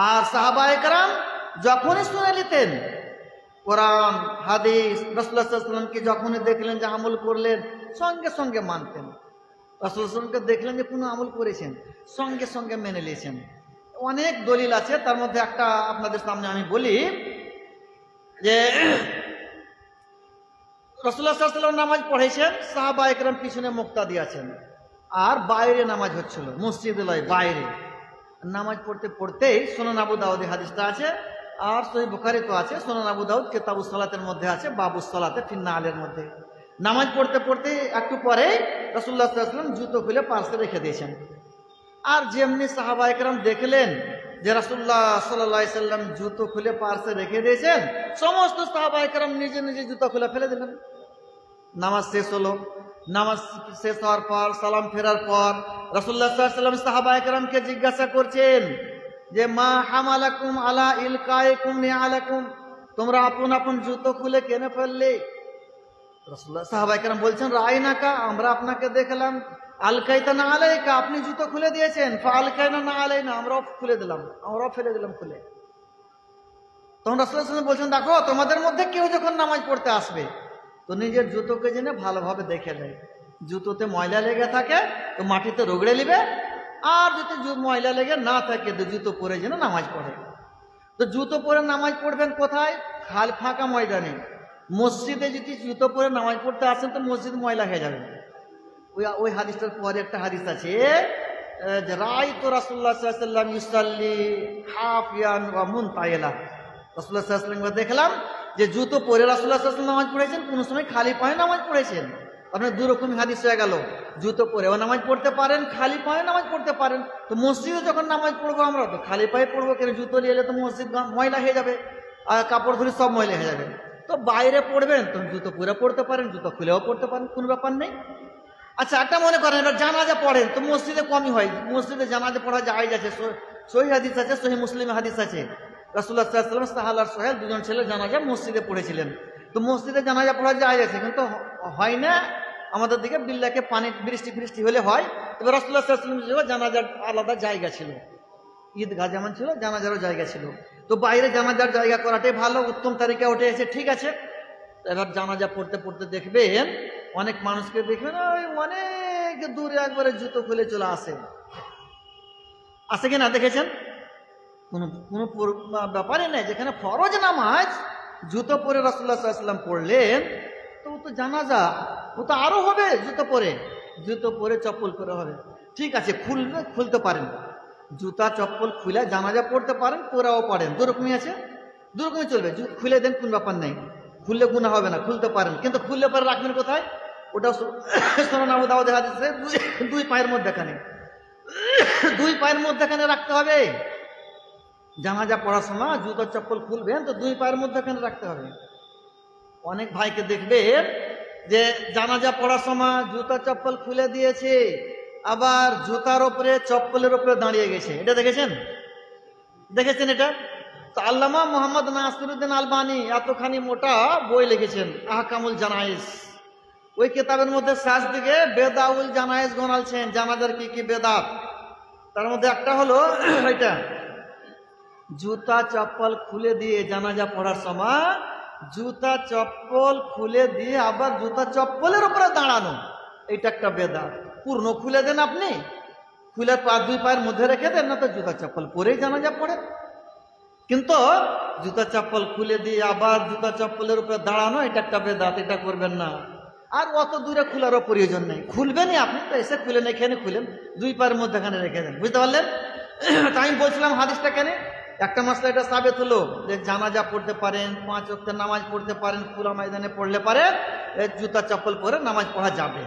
আর সাহাবায়ে কেরাম যখনই শুনে নিতেন কোরআন হাদিস, রাসূলুল্লাহ সাল্লাল্লাহু আলাইহি ওয়াসাল্লামকে যখনই দেখলেন যে আমল করলেন, সঙ্গে সঙ্গে মানতেন। রাসূলুল্লাহ সাল্লাল্লাহু আলাইহি ওয়াসাল্লামকে দেখলেন যে কোনো আমল করেছেন, সঙ্গে সঙ্গে মেনে নিয়েছেন। অনেক দলিল আছে, তার মধ্যে একটা আপনাদের সামনে আমি বলি যে রাসূলুল্লাহ সাল্লাল্লাহু আলাইহি ওয়াসাল্লাম নামাজ পড়েছেন, সাহাবায়ে কেরাম পিছনে মুক্তাদি আছেন। আর বাইরে নামাজ হচ্ছিল, মসজিদে নয়, বাইরে। নামাজ পড়তে পড়তেই সুনান আবু দাউদে হাদিসটা আছে, আর সহিহ বুখারী তো আছে। সুনান আবু দাউদ কিতাবুস সালাতের মধ্যে আছে, বাবুস সালাতে ফিন্না আলের মধ্যে। নামাজ পড়তে পড়তে একটু পরে রাসূলুল্লাহ সাল্লাল্লাহু আলাইহি ওয়াসাল্লাম জুতো খুলে পার্শ্বে রেখে দিয়েছেন। আর যেমনি সাহাবায়ে কেরাম দেখলেন যে রাসূলুল্লাহ সাল্লাল্লাহু আলাইহি ওয়াসাল্লাম জুতো খুলে পার্শ্বে রেখে দিয়েছেন, সমস্ত সাহাবায়ে কেরাম নিজে নিজে জুতো খুলে ফেলে দিলেন। নামাজ শেষ হলো। নামাজ শেষ হওয়ার পর, সালাম ফেরার পর রাসূলুল্লাহ সাল্লাল্লাহু আলাইহি ওয়াসাল্লাম সাহাবায়ে কেরামকে জিজ্ঞাসা করছেন যে মা হামালাকুম আলা ইলকাইকুম নিআলাকুম, তোমরা আপন আপন জুতো খুলে কেন ফেললে? রাসূলুল্লাহ সাহাবায়ে কেরাম বলছেন রাআইনাকা, আমরা আপনাকে দেখলাম, আলকাইতা না আলাইকা, আপনি জুতো খুলে দিয়েছেন, ফাআলকাইনা না আলাইনা, আমরাও খুলে দিলাম, আমরাও ফেলে দিলাম খুলে। তখন রাসূলুল্লাহ সাল্লাল্লাহু আলাইহি ওয়াসাল্লাম বলছেন দেখো, তোমাদের মধ্যে কেউ যখন নামাজ পড়তে আসবে তো নিজের জুতোকে জেনে ভালোভাবে দেখে নেয়। জুতোতে ময়লা লেগে থাকে তো মাটিতে রগড়ে নিবে, আর যদি ময়লা লেগে না থাকে তো জুতো পরে যেন নামাজ পড়ে। তো জুতো পরে নামাজ পড়বেন কোথায়? খালি ফাঁকা ময়দানে। মসজিদে যদি জুতো পরে নামাজ পড়তে আসেন তো মসজিদ ময়লা হয়ে যাবে। ওই হাদিসটার পরে একটা হাদিস আছে যে রাই তো রাসূলুল্লাহ সাল্লাল্লাহু আলাইহি ওয়াসাল্লাম ইউসাল্লি হাফিয়ান ওয়া মুনতাইলা, রাসূলুল্লাহ সাল্লাল্লাহু আলাইহি ওয়াসাল্লাম দেখলাম যে জুতো পরে রাসূলুল্লাহ সাল্লাল্লাহু আলাইহি ওয়াসাল্লাম নামাজ পড়েছেন, কোনো সময় খালি পায়ে নামাজ পড়েছেন। আপনার দু রকম হাদিস হয়ে গেল, জুতো পরেও নামাজ পড়তে পারেন, খালি পায়ে নামাজ পড়তে পারেন। তো মসজিদে যখন নামাজ পড়বো আমরা তো খালি পায়ে পড়বো, কেন জুতো নিয়ে এলে তো মসজিদ ময়লা হয়ে যাবে, আর কাপড় ধুলে সব ময়লা হয়ে যাবে। তো বাইরে পড়বেন তো জুতো পরে পড়তে পারেন, জুতো খুলেও পড়তে পারেন, কোনো ব্যাপার নেই। আচ্ছা, একটা মনে করেন এবার জানাজা পড়েন, তো মসজিদে কমই হয়, মসজিদে জানাজা পড়া জায়েজ আছে, সহিহ হাদিস আছে, সহিহ মুসলিমে হাদিস আছে। রাসূলুল্লাহ সাল্লাল্লাহু আলাইহি ওয়াসাল্লাম সাহাল আর সোহেল দুজন ছেলে জানাজা মসজিদে পড়েছিলেন। তো মসজিদে জানাজা পড়া জায়েজ আছে, কিন্তু হয় না আমাদের দিকে, বিল্লাকে পানি বৃষ্টি হলে হয়। এবার রাসূলুল্লাহ সাল্লাল্লাহু আলাইহি ওয়াসাল্লাম জানাজার আলাদা জায়গা ছিল, ঈদগাহ যেমন ছিল জানাজারও জায়গা ছিল। তো বাইরে জানাজার জায়গা করাটাই ভালো, উত্তম তারিকা উঠে এসে, ঠিক আছে। এবার জানাজা পড়তে পড়তে দেখবেন অনেক মানুষকে দেখবেন ওই অনেক দূরে একবারে জুতো খুলে চলে আসে কিনা দেখেছেন? কোনো ব্যাপারই নেই। যেখানে ফরজ নামাজ জুতো পরে রাসূলুল্লাহ সাল্লাল্লাহু আলাইহি ওয়াসাল্লাম পড়লেন, তো ও তো জানাজা, ও তো আরো হবে জুতো পরে চপ্পল পরে হবে। ঠিক আছে, খুলতে পারেন, জুতা চপ্পল খুলে জানাজা পড়তে পারেন, পরাও পারেন, দুরকমই আছে, দুরকমই চলবে। খুলে দেন, কোন ব্যাপার নাই, খুললে গুনাহ হবে না, খুলতে পারেন। কিন্তু খুললে পরে রাখবেন কোথায়? ওটা সুনান আবু দাউদে হাদিসে দুই পায়ের মধ্যখানে, দুই পায়ের মধ্যখানে রাখতে হবে। জানাজা পড়ার সময় জুতো চপ্পল খুলবেন তো দুই পায়ের মধ্যখানে রাখতে হবে। অনেক ভাইকে দেখবেন যে জানাজা পড়ার সময় জুতা চপ্পল খুলে দিয়েছে, আবার জুতার উপরে চপ্পলের উপরে দাঁড়িয়ে গেছে। এটা দেখেছেন এটা? তো আল্লামা মোহাম্মদ নাসিরউদ্দিন আলবানী এতখানি মোটা বই লিখেছেন আহকামুল জানাইজ। ওই কিতাবের মধ্যে শেষ দিকে বেদাউল জানাইজ গণালছেন, জানাজার কি কি বেদাত। তার মধ্যে একটা হলো এটা, জুতা চপ্পল খুলে দিয়ে জানাজা পড়ার সময় জুতা চপ্পল খুলে দিয়ে আবার জুতা চপ্পলের উপরে দাঁড়ানো, এটা একটা বেদাত। পূর্ণ খুলে দেন আপনি, খুলে দুই পায়ের মধ্যে রেখে দেন, না তো জুতা চপ্পল পরেই জানাজা পড়ে। কিন্তু জুতা চপ্পল খুলে দিয়ে আবার জুতা চপ্পলের উপরে দাঁড়ানো, এটা একটা বেদাত, এটা করবেন না। আর অত দূরে খোলারও প্রয়োজন নেই, খুলবেনই আপনি তো, এসে খুলেন, এখানে খুলেন, দুই পায়ের মধ্যেখানে রেখে দেন। বুঝতে পারলেন? তাই আমি বলছিলাম হাদিসটা কেন, একটা মাসলা এটা সাবেত হলো যে জানাজা পড়তে পারেন, 5 ওয়াক্তের নামাজ পড়তে পারেন, খোলা ময়দানে পড়লে পারে জুতা চপ্পল পরে নামাজ পড়া যাবে।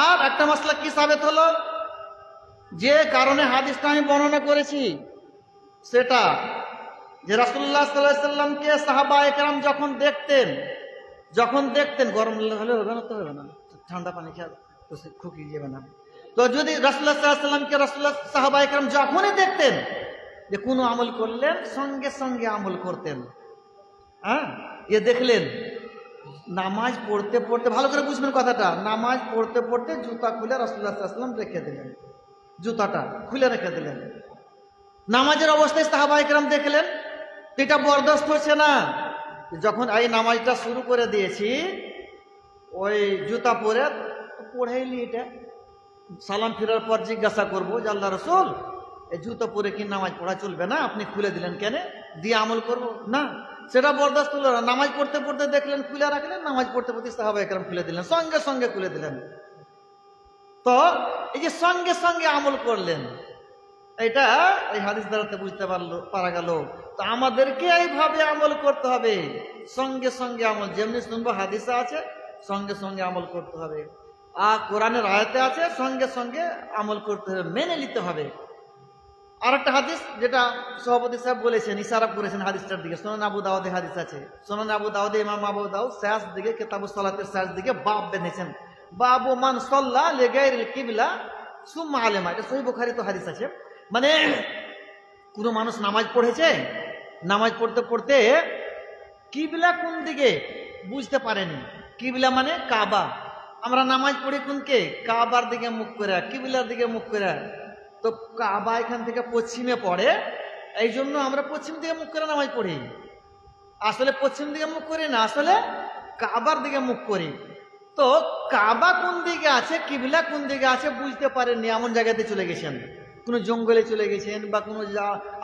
আর একটা মাসলা কি সাবেত হলো, যে কারণে হাদিসটা আমি বর্ণনা করেছি সেটা, যে রাসূলুল্লাহ সাল্লাল্লাহু আলাইহি ওয়াসাল্লামকে সাহাবায়ে কেরাম যখন দেখতেন, গরম হলে হবে না, তো হবে না, ঠান্ডা পানি খেয়ে তো খুকি যাবে না। তো যদি রাসূলুল্লাহ সাল্লাল্লাহু আলাইহি ওয়াসাল্লামকে সাহাবায়ে কেরাম যখনই দেখতেন যে কোনো আমল করলেন, সঙ্গে সঙ্গে আমল করতেন। হ্যাঁ, এ দেখলেন নামাজ পড়তে পড়তে, ভালো করে বুঝবেন কথাটা, নামাজ পড়তে পড়তে জুতা খুলে রাসূলুল্লাহ সাল্লাল্লাহু আলাইহি ওয়াসাল্লাম রেখে দিলেন, জুতাটা খুলে রেখে দিলেন। নামাজের অবস্থায় সাহাবায়ে কেরাম দেখলেন, এটা বরদাস্ত হচ্ছে না। যখন এই নামাজটা শুরু করে দিয়েছি, ওই জুতা পড়েইলি, এটা সালাম ফিরার পর জিজ্ঞাসা করবো যে আল্লাহ রাসূল, এই জুতো পরে কি নামাজ পড়া চলবে না? আপনি খুলে দিলেন কেন? দিয়ে আমল করবো না, সেটা বরদাস্ত হলো না। নামাজ পড়তে পড়তে দেখলেন, খুলে রাখলেন, নামাজ পড়তে পড়তে সাহাবায়ে কেরাম খুলে দিলেন, সঙ্গে সঙ্গে খুলে দিলেন। তো এই যে সঙ্গে সঙ্গে আমল করলেন, এটা এই হাদিস দ্বারাতে বুঝতে পারা গেল। তো আমাদেরকে এইভাবে আমল করতে হবে, সঙ্গে সঙ্গে আমল, যেমনি শুনবো হাদিসে আছে সঙ্গে সঙ্গে আমল করতে হবে, আর কোরআনের আয়াতে আছে সঙ্গে সঙ্গে আমল করতে হবে, মেনে নিতে হবে। আর একটা হাদিস যেটা সভাপতি সাহেব বলেছেন, ইশারা করেছেন হাদিসটার দিকে, সুনান আবু দাউদে হাদিস আছে। সুনান আবু দাউদে ইমাম আবু দাউদ শেষ দিকে কিতাবুস সালাতের শেষ দিকে বাব বেঁধেছেন, বাবু মান সাল্লা লিগাইরিল কিবলা সুম্মা আলেমা। এটা সহিহ বুখারী তো হাদিস আছে। মানে কোনো মানুষ নামাজ পড়েছে, নামাজ পড়তে পড়তে কিবলা কোন দিকে বুঝতে পারেনি। কিবলা মানে কাবা, আমরা নামাজ পড়ি কোনকে? কাবার দিকে মুখ করে, কিবলার দিকে মুখ করে। তো কাবা এখান থেকে পশ্চিমে পড়ে, এই জন্য আমরা পশ্চিম দিকে মুখ করে নামাজ পড়ি। আসলে পশ্চিম দিকে মুখ করি না, আসলে কাবার দিকে মুখ করি। তো কাবা কোন দিকে আছে, কিবলা কোন দিকে আছে বুঝতে পারেননি, এমন জায়গাতে চলে গেছেন। কোনো জঙ্গলে চলে গেছেন বা কোনো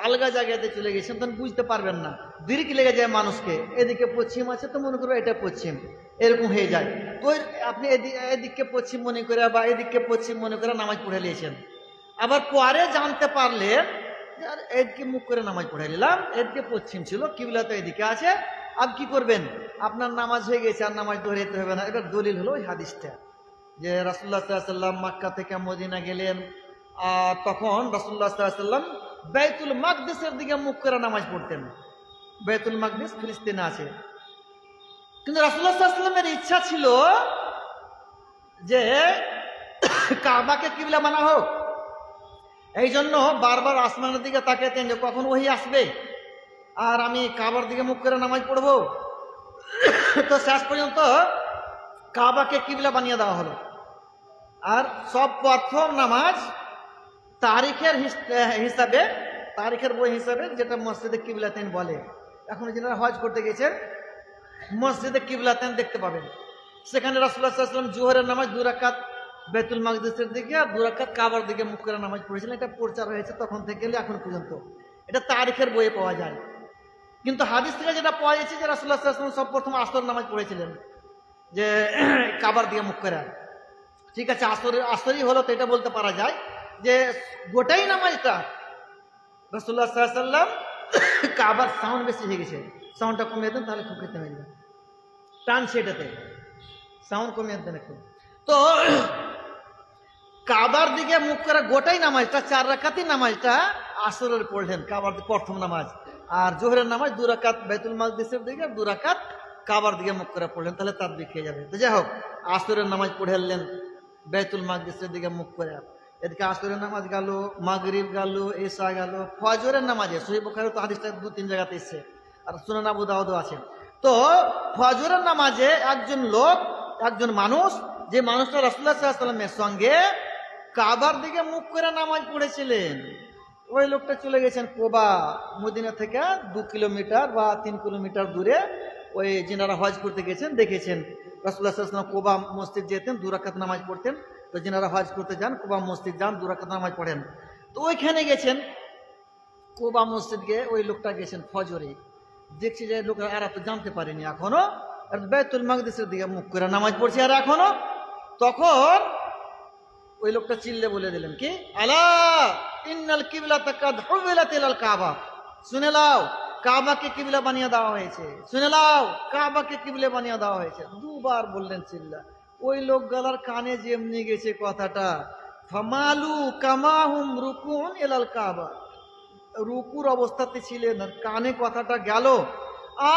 আলগা জায়গাতে চলে গেছেন, তখন বুঝতে পারবেন না, দীর্ঘ লেগে যায় মানুষকে। এদিকে পশ্চিম আছে তো মনে করো এটা পশ্চিম, এরকম হয়ে যায়। তো আপনি এদিককে পশ্চিম মনে করে বা এদিককে পশ্চিম মনে করে নামাজ পড়ে নিয়েছেন। আবার পরে জানতে পারলেন আর এদিকে মুখ করে নামাজ পড়ে নিলাম, এদিকে পশ্চিম ছিল, কিবলা তো এদিকে আছে। আর কি করবেন, আপনার নামাজ হয়ে গেছে, আর নামাজ ধরে হবে না। এবার দলিল হলো ওই হাদিসটা যে রাসূলুল্লাহ সাল্লাল্লাহু আলাইহি ওয়াসাল্লাম মক্কা থেকে মদিনা গেলেন, আর তখন রাসূলুল্লাহ সাল্লাল্লাহু আলাইহি ওয়াসাল্লাম বাইতুল মাকদিসের দিকে মুখ করে নামাজ পড়তেন। বাইতুল মাকদিস ফিলিস্তিনে আছে, কিন্তু রাসূলুল্লাহ সাল্লাল্লাহু আলাইহি ওয়াসাল্লামের ইচ্ছা ছিল যে কাবাকে কিবলা বানা হোক। এই জন্য বারবার আসমানের দিকে তাকাতেন যে কখন ওহী আসবে আর আমি কাবার দিকে মুখ করে নামাজ পড়বো। তো শেষ পর্যন্ত কাবাকে কিবলা বানিয়ে দেওয়া হলো। আর সব প্রথম নামাজ তারিখের হিসাবে, তারিখের বই হিসাবে, যেটা মসজিদে কিবলাতেন বলে। এখন যারা হজ করতে গেছেন মসজিদে কিবলাতেন দেখতে পাবেন, সেখানে রাসূলুল্লাহ সাল্লাল্লাহু আলাইহি ওয়াসাল্লাম জোহরের নামাজ 2 রাকাত বাইতুল মাকদিসের দিকে আর 2 রাকাত কাবার দিকে মুখ করে নামাজ পড়েছিলেন। এটা প্রচার হয়েছে তখন থেকে এখন পর্যন্ত, এটা তারিখের বইয়ে পাওয়া যায়। কিন্তু হাদিস থেকে যেটা পাওয়া যাচ্ছে যে রাসূলুল্লাহ সাল্লাল্লাহু আলাইহি ওয়াসাল্লাম সর্বপ্রথম আসর নামাজ পড়েছিলেন যে কাবার দিকে মুখ করে। ঠিক আছে, আসরই হলো, তো এটা বলতে পারা যায় যে গোটাই নামাজটা রাসূলুল্লাহ সাল্লাল্লাহু আলাইহি ওয়াসাল্লাম কাবার সাউন্ড বেশি হয়ে গেছে, সাউন্ডটা কমিয়ে দেন তাহলে খুব খেতে হয়ে যাবে, টান সেটাতে সাউন্ড কমিয়ে দেন একটু। তো কাবার দিকে মুখ করে গোটাই নামাজটা 4 রাকাতই নামাজটা আসরের পড়লেন, কাবার প্রথম নামাজ। আর জোহরের নামাজ 2 রাকাত বাইতুল মাকদিসের দিকে, 2 রাকাত কাবার দিকে মুখ করে পড়লেন, তাহলে তাদবির খেয়ে যাবে। তো যাই হোক, আসরের নামাজ পড়লেন বাইতুল মাকদিসের দিকে মুখ করে। এদিকে আসরের নামাজ গেল, মাগরিব গেল, এশা গেল, ফজরের নামাজে সহিহ বুখারী তো হাদিসটা 2-3 জায়গাতে এসেছে, আর সুনান আবু দাউদও আছে। তো ফজরের নামাজে একজন লোক, একজন মানুষ, যে মানুষটা রাসূলুল্লাহ সাল্লাল্লাহু আলাইহি ওয়াসাল্লামের সঙ্গে কাবার দিকে মুখ করে নামাজ পড়েছিলেন, ওই লোকটা চলে গেছেন কোবা, মদিনা থেকে 2 কিলোমিটার বা 3 কিলোমিটার দূরে। ওই যিনারা হজ করতে গেছেন দেখেছেন রাসূলুল্লাহ সাল্লাল্লাহু আলাইহি ওয়াসাল্লাম কোবা মসজিদ যেতেন, 2 রাকাত নামাজ পড়তেন। তো যিনারা হজ করতে যান কোবা মসজিদ যান, 2 রাকাত নামাজ পড়েন। তো ওইখানে গেছেন কোবা মসজিদ গিয়ে ওই লোকটা গেছেন ফজরে, দেখছি যে লোকরা এরা তো জানতে পারেনি এখনো, আর বাইতুল মাকদিসের দিকে মুখ করে নামাজ পড়ছে আর এখনো। তখন ওই লোকটা চিল্লে বলে দিলেন কি, আলা ইন্নাল কিবলাতা কাদ হুবিলাত ইলাল কাবা, শুনে লাও কাবাকে কিবলা বানিয়ে দেওয়া হয়েছে, শুনে লাও কাবাকে কিবলা বানিয়ে দেওয়া হয়েছে। 2 বার বললেন চিল্লা। ওই লোক গলার কানে যেমনি গেছে কথাটা, ফামালু কামাহুম রুকুন ইলাল কাবা, রুকুর অবস্থাতে ছিলেন আর কানে কথাটা গেল,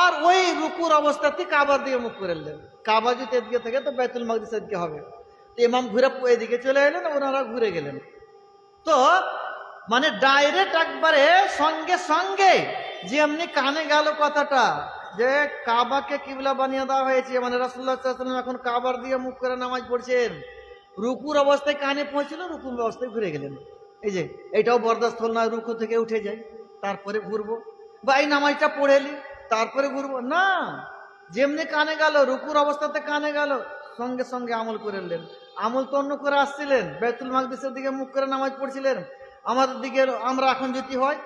আর ওই রুকুর অবস্থাতে কাবার দিকে মুখ করে নিলেন। কাবা যদি এদিকে থাকে তো বাইতুল মাকদিস এদিকে হবে। ইমাম ঘুরে এদিকে চলে এলেন, ওনারা ঘুরে গেলেন। তো মানে ডাইরেক্ট একবারে সঙ্গে সঙ্গে যেমনি কানে গেল কথাটা যে কাবাকে কিবলা বানিয়ে দেওয়া হয়েছে, মানে রাসূলুল্লাহ সাল্লাল্লাহু আলাইহি ওয়াসাল্লাম এখন কাবার দিয়ে মুখ করে নামাজ পড়ছেন, রুকুর অবস্থায় কানে পৌঁছিল, রুকুর অবস্থায় ঘুরে গেলেন। এই যে এটাও বরদাস্ত হল না, রুকু থেকে উঠে যাই তারপরে ঘুরবো, বা এই নামাজটা পড়েলি তারপরে ঘুরবো না, যেমনি কানে গেল রুকুর অবস্থাতে কানে গেল সঙ্গে সঙ্গে আমল করে নিলেন। আমল তো অন্য করে আসছিলেন, বাইতুল মাকদিসের দিকে মুখ করে নামাজ পড়ছিলেন। আমাদের দিকে আমরা এখন যদি হয়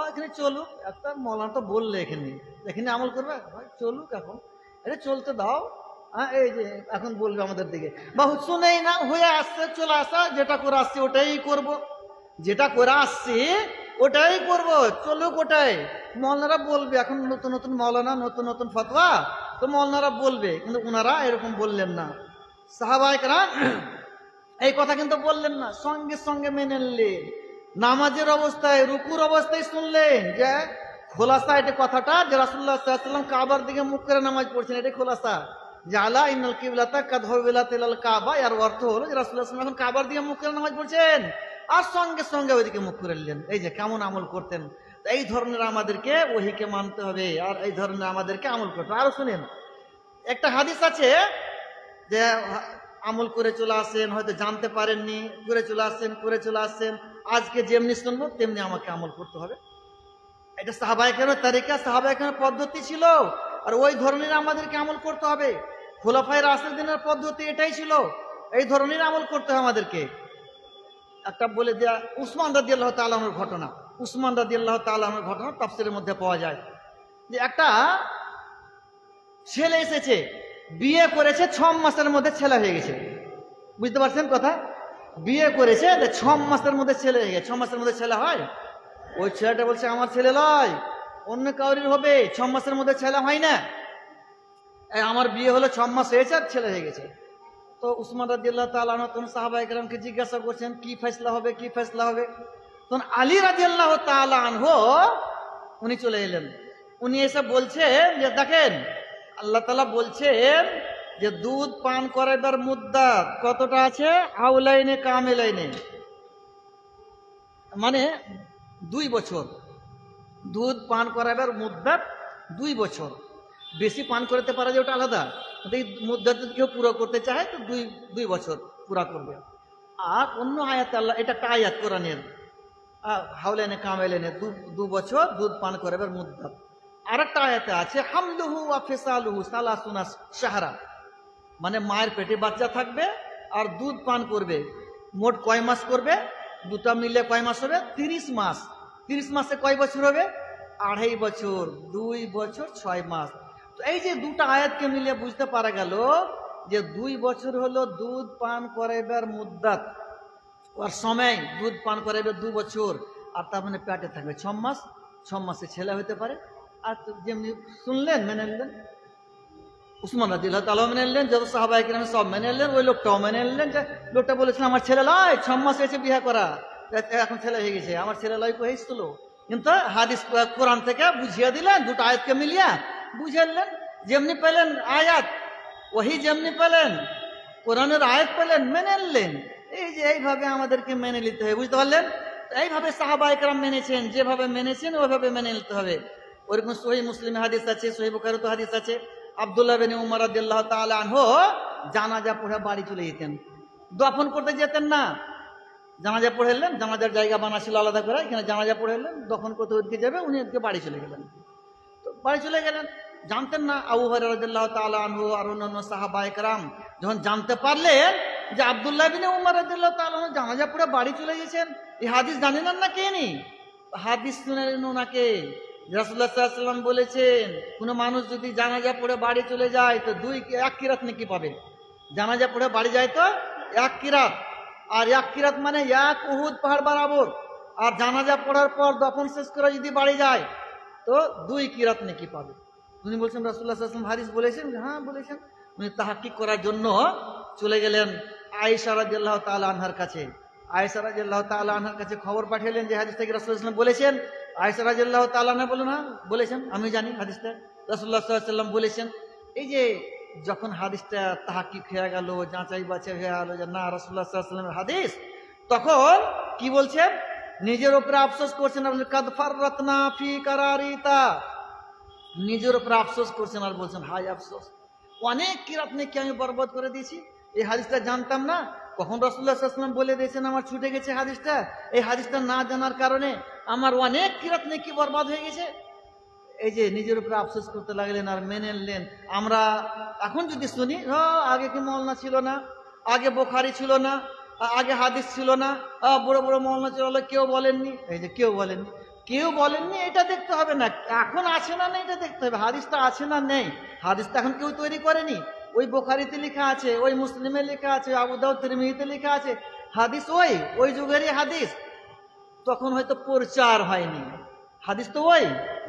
এখানে চলুক, একটা মৌলানা তো বললে এখানে আমল করবে, চলুক এখন, এটা চলতে দাও, এই যে এখন বলবে আমাদের দিকে, বা শুনেই না হয়ে আসছে, চলে আসা, যেটা করে আসছে ওটাই করব, যেটা করে আসছি ওটাই করব, চলুক ওটাই। মৌলানারা বলবে, এখন নতুন নতুন মৌলানা, নতুন নতুন ফতোয়া, তো মৌলানারা বলবে, কিন্তু ওনারা এরকম বললেন না। সাহাবায়ে কেরাম এই কথা কিন্তু বললেন না, সঙ্গে সঙ্গে মেনে নিলেন। নামাজের অবস্থায় রুকুর অবস্থায় শুনলেন যে খোলাসা, এটা কথাটা যে রাসূলুল্লাহ সাল্লাল্লাহু আলাইহি ওয়াসাল্লাম কাবার দিকে মুখ করে নামাজ পড়ছেন, এটা খোলাসা যে আলা ইন্নাল কিবলাতা কাদ হুবিলাত ইলাল কাবা। এর অর্থ হলো যে রাসূলুল্লাহ সাল্লাল্লাহু আলাইহি ওয়াসাল্লাম এখন কাবার দিকে মুখ করে নামাজ পড়ছেন, আর সঙ্গে সঙ্গে ওইদিকে মুখ করে নিলেন। এই যে কেমন আমল করতেন। এই ধরনের আমাদেরকে ওহীকে মানতে হবে, আর এই ধরনের আমাদেরকে আমল করতে হবে। আরো শুনেন, একটা হাদিস আছে যে আমল করে চলে আসেন, হয়তো জানতে পারেননি, করে চলে আসছেন, আজকে যেমনি শুনবো তেমনি আমাকে আমল করতে হবে। এটা সাহাবায়ে কেরামের তরিকা, সাহাবায়ে কেরামের পদ্ধতি ছিল, আর ওই ধরনের আমাদেরকে আমল করতে হবে। খোলাফায়ে রাশিদিনের পদ্ধতি এটাই ছিল, এই ধরনের আমল করতে হবে আমাদেরকে। একটা বলে দেয়া উসমান রাদিয়াল্লাহু তাআলা আনহুর ঘটনা। উসমান রাদিয়াল্লাহু তাআলা আনহুর ঘটনা তাফসীরের মধ্যে পাওয়া যায় যে একটা ছেলে এসেছে, বিয়ে করেছে, 6 মাসের মধ্যে ছেলে হয়ে গেছে। বুঝতে পারছেন কথা? বিয়ে করেছে 6 মাসের মধ্যে ছেলে হয়ে গেছে। 6 মাসের মধ্যে ছেলে হয়? ওই ছেলেটা বলছে আমার ছেলে নয়, অন্য কাউরির হবে, 6 মাসের মধ্যে ছেলে হয় না। আমার বিয়ে হলো 6 মাস হয়েছে আর ছেলে হয়ে গেছে। তো উসমান রাদিয়াল্লাহু তাআলা আনহু তখন সাহাবায়ে কেরামকে জিজ্ঞাসা করছেন কি ফয়সালা হবে, কি ফয়সালা হবে। তখন আলী রাদিয়াল্লাহু তাআলা আনহু উনি চলে এলেন। উনি এসে বলছেন যে দেখেন আল্লাহ তাআলা বলছেন যে দুধ পান করাবার মুদ্দাত কতটা আছে, হাউলাইনে কামিলাইনে, মানে 2 বছর। দুধ পান করাবার মুদ্দাত 2 বছর। বেশি পান করতে পারা যায় ওটা আলাদা, এই মুদ্দাত যদি কেউ পুরো করতে চায় তো 2 বছর পুরা করবে। আর অন্য আয়াতে আল্লাহ, এটা একটা আয়াত কোরআনের, হাউলাইনে কামিলাইনে 2 বছর দুধ পান করাবার মুদ্দাত। আর একটা আয়াতে আছে হামলুহু ওয়া ফিসালুহু সালাসুনা শাহরা, মানে মায়ের পেটে বাচ্চা থাকবে আর দুধ পান করবে। মোট কয় মাস করবে? দুটা মিলে কয় মাস হবে? 30 মাস। 30 মাসে কয় বছর হবে? 2.5 বছর। 2 বছর 6 মাস। তো এই যে দুটা আয়াতকে মিলে বুঝতে পারা গেল যে 2 বছর হলো দুধ পান করাইবার মুদ্দাত, আর সময় দুধ পান করাইবে 2 বছর, আর তার মানে পেটে থাকবে 6 মাস। 6 মাসে ছেলে হতে পারে। আর যেমনি শুনলেন মেনে নিলেন, উসমান রাদিয়াল্লাহু তাআলা মেনে নিলেন, যত সাহাবায়ে কেরাম সব মেনে নিলেন, ওই লোকটাও মেনে নিলেন যে লোকটা বলেছিল আমার ছেলে নয়, 6 মাস হয়েছে বিয়ে করা, এখন ছেলে হয়ে গেছে, আমার ছেলে লয় হয়েছিল। কিন্তু হাদিস কোরআন থেকে বুঝিয়ে দিলেন, দুটো আয়াতকে মিলিয়ে বুঝিয়ে দিলেন। যেমনি পেলেন আয়াত, ওহি যেমনি পেলেন, কোরআনের আয়াত পেলেন, মেনে নিলেন। এই যে এইভাবে আমাদেরকে মেনে নিতে হবে, বুঝতে পারলেন? এইভাবে সাহাবায়ে কেরাম মেনেছেন, যেভাবে মেনেছেন ওইভাবে মেনে নিতে হবে। ওইরকম সহিহ মুসলিমে হাদিস আছে, সহিহ বুখারীতে হাদিস আছে, আব্দুল্লাহ বিন উমর রাদিয়াল্লাহু তাআলা আনহু জানাজা পড়ে বাড়ি চলে যেতেন, দফন করতে যেতেন না। জানাজা পড়ে এলেন, জানাজার জায়গা বানাছিল আলাদা করে, এখানে জানাজা পড়ে এলেন, দফন করতে ওদিকে যাবে, উনি ওদিকে বাড়ি চলে গেলেন। তো বাড়ি চলে গেলেন, জানতেন না। আবু হুরায়রা রাদিয়াল্লাহু তাআলা আনহু আর অন্যান্য সাহাবায়ে কেরাম যখন জানতে পারলেন যে আব্দুল্লাহ বিন উমর রাদিয়াল্লাহু তাআলা আনহু জানাজা পড়ে বাড়ি চলে গেছেন, এই হাদিস জানেন না কে নি? হাদিস শুনেন ওনাকে। রাসূলুল্লাহ সাল্লাল্লাহু আলাইহি ওয়াসাল্লাম বলেছেন কোনো মানুষ যদি জানাজা পড়ে বাড়ি চলে যায় তো 1 কিরাত নেকি পাবে। জানাজা পড়ে বাড়ি যায় তো 1 কিরাত, আর 1 কিরাত মানে 1 উহুদ পাহাড় বরাবর। আর জানাজা পড়ার পর দফন শেষ করে যদি বাড়ি যায় তো 2 কিরাত নেকি পাবে। উনি বলছেন রাসূলুল্লাহ সাল্লাল্লাহু আলাইহি ওয়াসাল্লাম হাদিস বলেছেন? হ্যাঁ বলেছেন। উনি তাহকিক করার জন্য চলে গেলেন আয়েশা রাদিয়াল্লাহু তাআলা আনহার কাছে। আয়েশা রাদিয়াল্লাহু তাআলা আনহার কাছে খবর পাঠালেন যে হাদিসটা কি রাসূলুল্লাহ সাল্লাল্লাহু আলাইহি ওয়াসাল্লাম বলেছেন? আয়েশা রাদিয়াল্লাহু তাআলা আনহা বলেন হ্যাঁ বলেছেন, আমি জানি হাদিসটা রাসূলুল্লাহ সাল্লাল্লাহু আলাইহি ওয়াসাল্লাম বলেছেন। এই যে যখন হাদিসটা তাহকিক হয়ে গেল, যাচাই বাছাই হয়ে গেল যে না রাসূলুল্লাহ সাল্লাল্লাহু আলাইহি ওয়াসাল্লামের হাদিস, তখন কি বলছেন? নিজের উপরে আফসোস করছেন, কাদ ফাররাতনা ফি কারারিতা, নিজের উপরে আফসোস করছেন আর বলছেন হায় আফসোস, অনেক কিরাত নেকি আমি বরবাদ করে দিয়েছি। এই হাদিসটা জানতাম না, কখন রাসূলুল্লাহ সাল্লাল্লাহু আলাইহি ওয়াসাল্লাম বলে দিয়েছেন আমার ছুটে গেছে হাদিসটা। এই হাদিসটা না জানার কারণে আমার অনেক কিরাত নেকি বরবাদ হয়ে গেছে। এই যে নিজের উপরে আফসোস করতে লাগলেন আর মেনে নিলেন। আমরা এখন যদি শুনি আগে কি মওলানা ছিল না, আগে বুখারী ছিল না, আগে হাদিস ছিল না, বড় বড় মওলানা ছিল, কেউ বলেননি। এই যে কেউ বলেননি, কেউ বলেননি এটা দেখতে হবে না, এখন আছে না নেই এটা দেখতে হবে। হাদিসটা আছে না নেই, হাদিসটা এখন কেউ তৈরি করেনি। ওই বুখারীতে লেখা আছে, ওই মুসলিমে লেখা আছে, আবু দাউদ তিরমিজিতে লেখা আছে। হাদিস ওই যুগেরই হাদিস, তখন হয়তো প্রচার হয়নি। হাদিস তো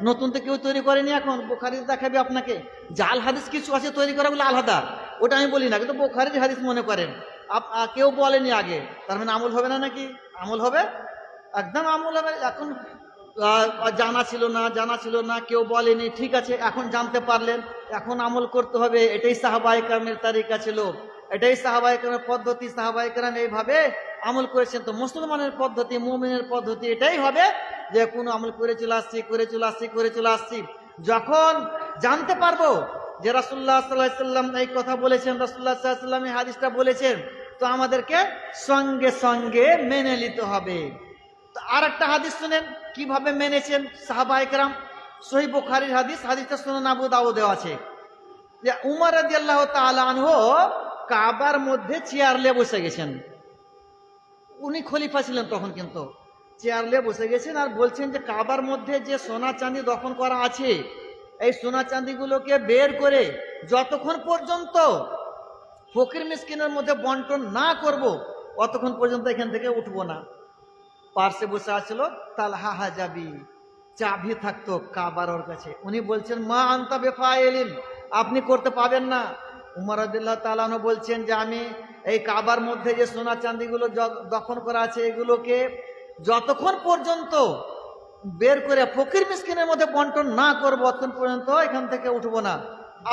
নতুন তো কেউ তৈরি করেনি। এখন বুখারীতে দেখাবে আপনাকে জাল হাদিস কিছু আছে তৈরি করা বলে আলাদা, ওটা আমি বলি না, কিন্তু বুখারীর হাদিস মনে করেন কেউ বলেনি আগে, তার মানে আমল হবে না নাকি? আমল হবে, একদম আমল হবে। এখন জানা ছিল না, কেউ বলেনি, ঠিক আছে এখন জানতে পারলেন, এখন আমল করতে হবে। এটাই সাহাবায়ে কেরামের তারিকা ছিল, এটাই সাহাবায়ে কেরামের পদ্ধতি। সাহাবায়ে কেরাম এইভাবে আমল করেছেন। তো মুসলমানের পদ্ধতি, মুমিনের পদ্ধতি এটাই হবে যে কোনো আমল করে চলে আসছি। যখন জানতে পারবো যে রাসূলুল্লাহ সাল্লাল্লাহু আলাইহি ওয়াসাল্লাম এই কথা বলেছেন, রাসূলুল্লাহ সাল্লাল্লাহু আলাইহি ওয়াসাল্লাম এই হাদিসটা বলেছেন, তো আমাদেরকে সঙ্গে সঙ্গে মেনে নিতে হবে। তো আর একটা হাদিস শুনেন কিভাবে মেনেছেন সাহাবায়ে কেরাম। সহিহ বুখারীর হাদিস, হাদিসটা সুনান আবু দাউদে আছে যে উমর রাদিয়াল্লাহু তাআলা আনহু কাবার মধ্যে চেয়ার নিয়ে বসে গেছেন। উনি খলিফা ছিলেন তখন, কিন্তু চেয়ার নিয়ে বসে গেছেন আর বলছেন যে কাবার মধ্যে যে সোনা চাঁদি দফন করা আছে, এই সোনা চাঁদিগুলোকে বের করে যতক্ষণ পর্যন্ত ফকির মিসকিনের মধ্যে বন্টন না করব, অতক্ষণ পর্যন্ত এখান থেকে উঠবো না। পার্শ্বে বসে আছিল তালহা হাজাবি, চাবি থাকতো কাবার ওর কাছে। উনি বলছেন মা আনতা বেফাইলিন, আপনি করতে পাবেন না। উমর রাদিয়াল্লাহু তাআলা আনহু বলছেন যে আমি এই কাবার মধ্যে যে সোনা চাঁদিগুলো দফন করা আছে এগুলোকে যতক্ষণ পর্যন্ত বের করে ফকির মিসকিনের মধ্যে বন্টন না করবো ততক্ষণ পর্যন্ত এখান থেকে উঠবো না।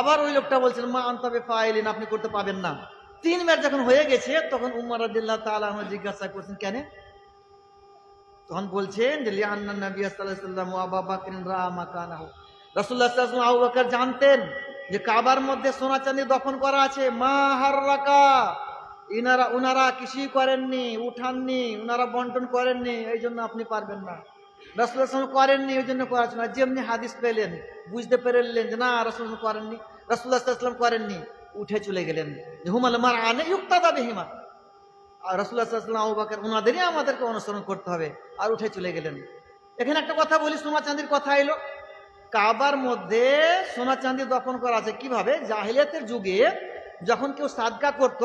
আবার ওই লোকটা বলছেন মা আনতা বেফাইলিন, আপনি করতে পাবেন না। 3 বার যখন হয়ে গেছে তখন উমর রাদিয়াল্লাহু তাআলা আনহু জিজ্ঞাসা করছেন কেন? তখন বলছেন যে লিআন্না নবী সাল্লাল্লাহু আলাইহি ওয়াসাল্লাম ওয়া আবু বকর রা মাকানাহু, রাসূলুল্লাহ সাল্লাল্লাহু আলাইহি ওয়াসাল্লাম আবু বকর জানতেন যে কাবার মধ্যে সোনা চাঁদি দফন করা আছে। মা হাররাকা, উনারা কিছুই করেননি, উঠাননি, উনারা বন্টন করেননি, এই জন্য আপনি পারবেন না। রাসূলুল্লাহ সাল্লাল্লাহু আলাইহি ওয়াসাল্লাম করেননি, ওই জন্য করা না। যেমনি হাদিস পেলেন বুঝতে পেরেলেন যে না রাসূলুল্লাহ করেননি, রাসূলুল্লাহ সাল্লাল্লাহু আলাইহি ওয়াসাল্লাম করেননি, উঠে চলে গেলেন। হুমাল মারআনে ইউক্তাদা বিহিমা, আর রাসূলুল্লাহ সাল্লাল্লাহু আলাইহি ওয়াসাল্লাম আবু বকর ওনাদেরই আমাদেরকে অনুসরণ করতে হবে, আর উঠে চলে গেলেন। এখানে একটা কথা বলি, সোনা চাঁদির কথা এলো। কাবার মধ্যে সোনা চাঁদি দফন করা আছে কিভাবে? জাহিলিয়াতের যুগে যখন কেউ সাদকা করত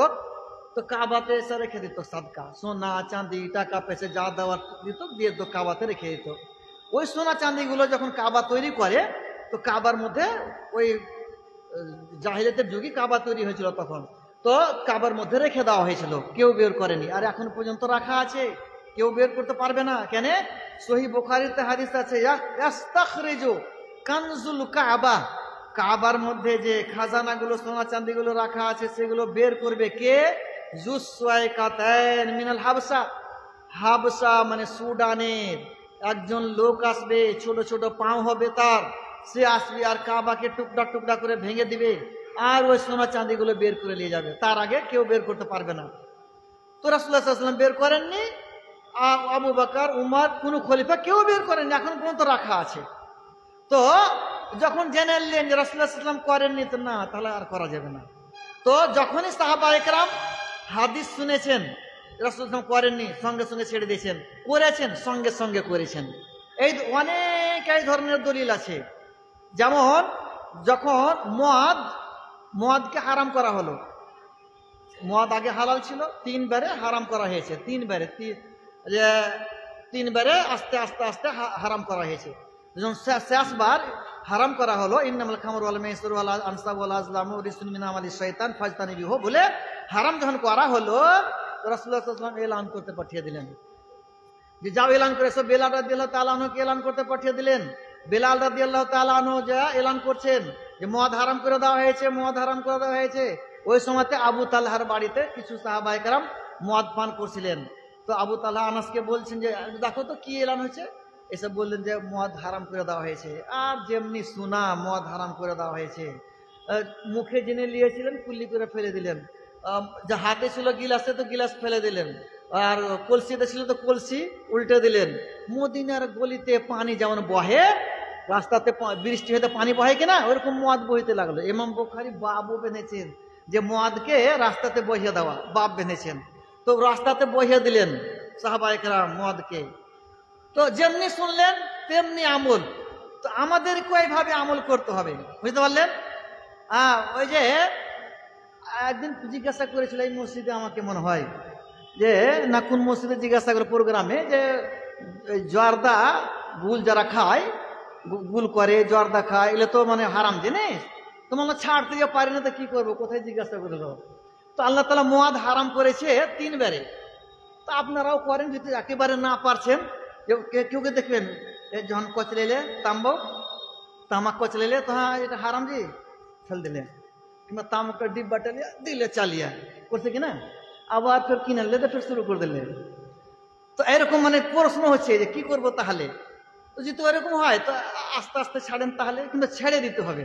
তো কাবাতে এসে রেখে দিত সাদকা, সোনা চাঁদি টাকা পয়সা যা দেওয়ার দিত দিয়ে তো কাবাতে রেখে দিত। ওই সোনা চাঁদিগুলো যখন কাবা তৈরি করে তো কাবার মধ্যে ওই জাহিলিয়াতের যুগে কাবা তৈরি হয়েছিল তখন, তো কাবার মধ্যে রেখে দেওয়া হয়েছিল, কেউ বের করেনি। আর এখন পর্যন্ত রাখা আছে, কেউ বের করতে পারবে না। কেন? সহিহ বুখারীতে হাদিস আছে ইয়াস্তাখরিজু কানজুল কাবা, কাবার মধ্যে যে খাজানাগুলো সোনা চাঁদিগুলো রাখা আছে সেগুলো বের করবে কে? জুসওয়াইকাতাইন মিনাল হাবসা, হাবসা মানে সুডানের একজন লোক আসবে, ছোট ছোট পাও হবে তার, সে আসবে আর কাবাকে টুকরা টুকরা করে ভেঙে দিবে আর ওই সোনা চাঁদিগুলো বের করে নিয়ে যাবে। তার আগে কেউ বের করতে পারবে না। তো রাসূলুল্লাহ সাল্লাল্লাহু আলাইহি ওয়াসাল্লাম বের করেননি, আবু বকর উমর কোন খলিফা কেউ বের করেননি, এখন পর্যন্ত রাখা আছে। তো যখন জেনে নিলেন যে রাসূলুল্লাহ সাল্লাল্লাহু আলাইহি ওয়াসাল্লাম করেননি, তো না তাহলে আর করা যাবে না। তো যখনই সাহাবায়ে কেরাম হাদিস শুনেছেন রাসূলুল্লাহ সাল্লাল্লাহু আলাইহি ওয়াসাল্লাম করেননি, সঙ্গে সঙ্গে ছেড়ে দিয়েছেন, করেছেন সঙ্গে সঙ্গে করেছেন। এই অনেক এই ধরনের দলিল আছে। যেমন যখন মদকে হারাম করা হলো, মদ আগে হালাল ছিল, 3 বারে হারাম করা হয়েছে, 3 বারে আস্তে আস্তে আস্তে হারাম করা হয়েছে। যখন শেষবার হারাম করা হলো ইন্নামাল খামরু ওয়াল মাইসিরু ওয়াল আনসাবু ওয়াল আজলামু রিজসুম মিন আমালিশ শাইতান ফাজতানিবুহু বলে হারাম যখন করা হলো, রাসূলুল্লাহ সাল্লাল্লাহু আলাইহি ওয়াসাল্লাম এলান করতে পাঠিয়ে দিলেন যে যাও এলান করে। সব বেলাল রাদিয়াল্লাহু তাআলা আনহুকে এলান করতে পাঠিয়ে দিলেন। বেলাল রাদিয়াল্লাহু তাআলা আনহু যা এলান করছেন যে মদ হারাম করে দেওয়া হয়েছে, মদ হারাম করে দেওয়া হয়েছে। ওই সময়তে আবু তালহার বাড়িতে কিছু সাহাবায়ে কেরাম মদ পান করছিলেন। তো আবু তালহা আনাসকে বলছেন যে দেখো তো কি এলান হয়েছে। এসব বললেন যে মদ হারাম করে দেওয়া হয়েছে। আর যেমনি শোনা মদ হারাম করে দেওয়া হয়েছে, মুখে জেনে নিয়েছিলেন কুল্লি করে ফেলে দিলেন, যা হাতে ছিল গিলাসে তো গিলাস ফেলে দিলেন, আর কলসিতে ছিল তো কলসি উল্টে দিলেন। মদিনার গলিতে পানি যেমন বহে, রাস্তাতে বৃষ্টি হতে পানি বহে কিনা, ওরকম মদ বইতে লাগলো। ইমাম বুখারী বাবু বেঁধেছেন যে মদকে রাস্তাতে বহিয়ে দেওয়া, বাপ বেঁধেছেন। তো রাস্তাতে বহিয়ে দিলেন সাহাবায়ে কেরাম মদকে। তো যেমনি শুনলেন তেমনি আমল। তো আমাদেরকে এইভাবে আমল করতে হবে, বুঝতে পারলেন? ওই যে একদিন জিজ্ঞাসা করেছিল এই মসজিদে, আমাকে মনে হয় যে না কোন মসজিদে জিজ্ঞাসা করে প্রোগ্রামে, যে জর্দা গুল যারা খায়, গুল করে জর্দা খায়, এগুলো তো মানে হারাম জিনিস, তো মানে ছাড়তে যে পারি না, তো কি করবো, কোথায় জিজ্ঞাসা করে দেবো। তো আল্লাহ তাআলা মদ হারাম করেছে 3 বারে। তো আপনারাও করেন, যদি একেবারে না পারছেন। কেউ কে দেখবেন যখন কচলেলে তামাক কচলেলে তো হ্যাঁ এটা হারাম জি ফেল দিলে, কিংবা তামাকটা ডিব্বাটা দিলে চালিয়া করছে কিনা, আবার ফের কিনে নিলে তো ফের শুরু করে দিলে। তো এরকম মানে প্রশ্ন হচ্ছে যে কি করবো তাহলে। তো যদি এরকম হয় তো আস্তে আস্তে ছাড়েন তাহলে, কিন্তু ছেড়ে দিতে হবে।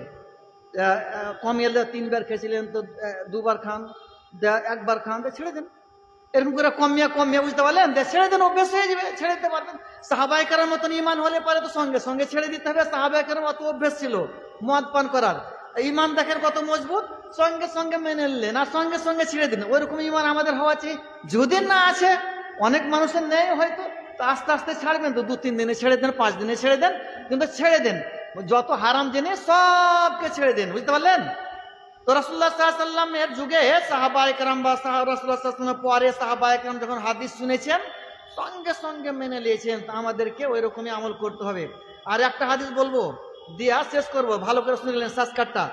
কমিয়ে 3 বার খেয়েছিলেন তো 2 বার খান, 1 বার খান, ছেড়ে দেন। এরকম করে কমিয়ে বুঝতে পারলেন, ছেড়ে দেন, অভ্যেস হয়ে যাবে, ছেড়ে দিতে পারবেন। সাহাবায়ে কেরামের মতন ঈমান হলে পরে তো সঙ্গে সঙ্গে ছেড়ে দিতে হবে। সাহাবায়ে কেরাম অত অভ্যেস ছিল মদ পান করার, ঈমান দেখেন কত মজবুত, সঙ্গে সঙ্গে মেনে নিলেন আর সঙ্গে সঙ্গে ছেড়ে দিন। ওইরকম ঈমান আমাদের হওয়া চাই। যদি না আছে অনেক মানুষের নেই হয়তো, তো আস্তে আস্তে ছাড়বেন, তো 2-3 দিনে ছেড়ে দেন, 5 দিনে ছেড়ে দেন, কিন্তু ছেড়ে দেন, যত হারাম জিনিস সবকে ছেড়ে দেন, বুঝতে পারলেন? তো রাসূলুল্লাহ সাল্লাল্লাহু আলাইহি ওয়াসাল্লামের যুগে সাহাবায়ে কেরাম বা রাসূলুল্লাহ সাল্লাল্লাহু আলাইহি ওয়াসাল্লামের পরে সাহাবায়ে কেরাম যখন হাদিস শুনেছেন সঙ্গে সঙ্গে মেনে নিয়েছেন। তা আমাদেরকে ওই রকমই আমল করতে হবে। আর একটা হাদিস বলবো, দিয়া শেষ করব, ভালো করে শুনে নিলেন সাজকাটটা।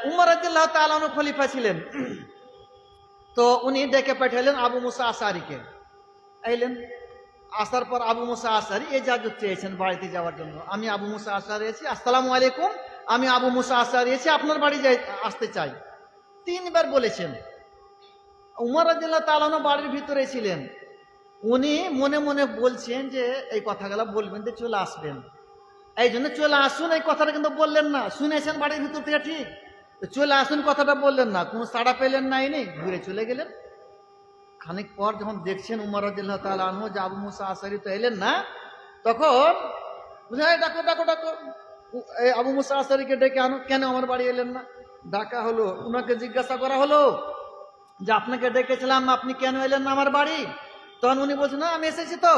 উমর রাদিয়াল্লাহু তাআলা আনহু খলিফা ছিলেন, তো উনি ডেকে পাঠালেন আবু মুসা আশআরীকে। আইলেন, আসার পর আবু মুসা আশআরী ইজাজত চেয়েছেন বাড়িতে যাওয়ার জন্য। আমি আবু মুসা আশআরী আছি, আসসালামু আলাইকুম, আমি আবু মুসা আশআরী আছি, আপনার বাড়ি আসতে চাই। 3 বার বলেছেন। উমর রাদিয়াল্লাহু তাআলা আনহু বাড়ির ভিতরে ছিলেন, উনি মনে মনে বলছেন যে এই কথাগুলো বলবেন তো চলে আসবেন, এই জন্য চলে আসুন এই কথাটা কিন্তু বললেন না। শুনেছেন বাড়ির ভিতর থেকে ঠিক, চলে আসুন কথাটা বললেন না, কোনো সাড়া পেলেন না, এনে ঘুরে চলে গেলেন। খানিক পর যখন দেখছেন উমর রাদিয়াল্লাহু তাআলা আনহু যে আবু মুসা আশআরী তো এলেন না, তখন বুঝায় ডাকো ডাকো ডাকো, এই আবু মুসা আশআরীকে ডেকে আনো, কেন আমার বাড়ি এলেন না? ডাকা হলো, উনাকে জিজ্ঞাসা করা হলো যে আপনাকে ডেকেছিলাম, আপনি কেন এলেন না আমার বাড়ি? তখন উনি বলছেন না, আমি এসেছি তো,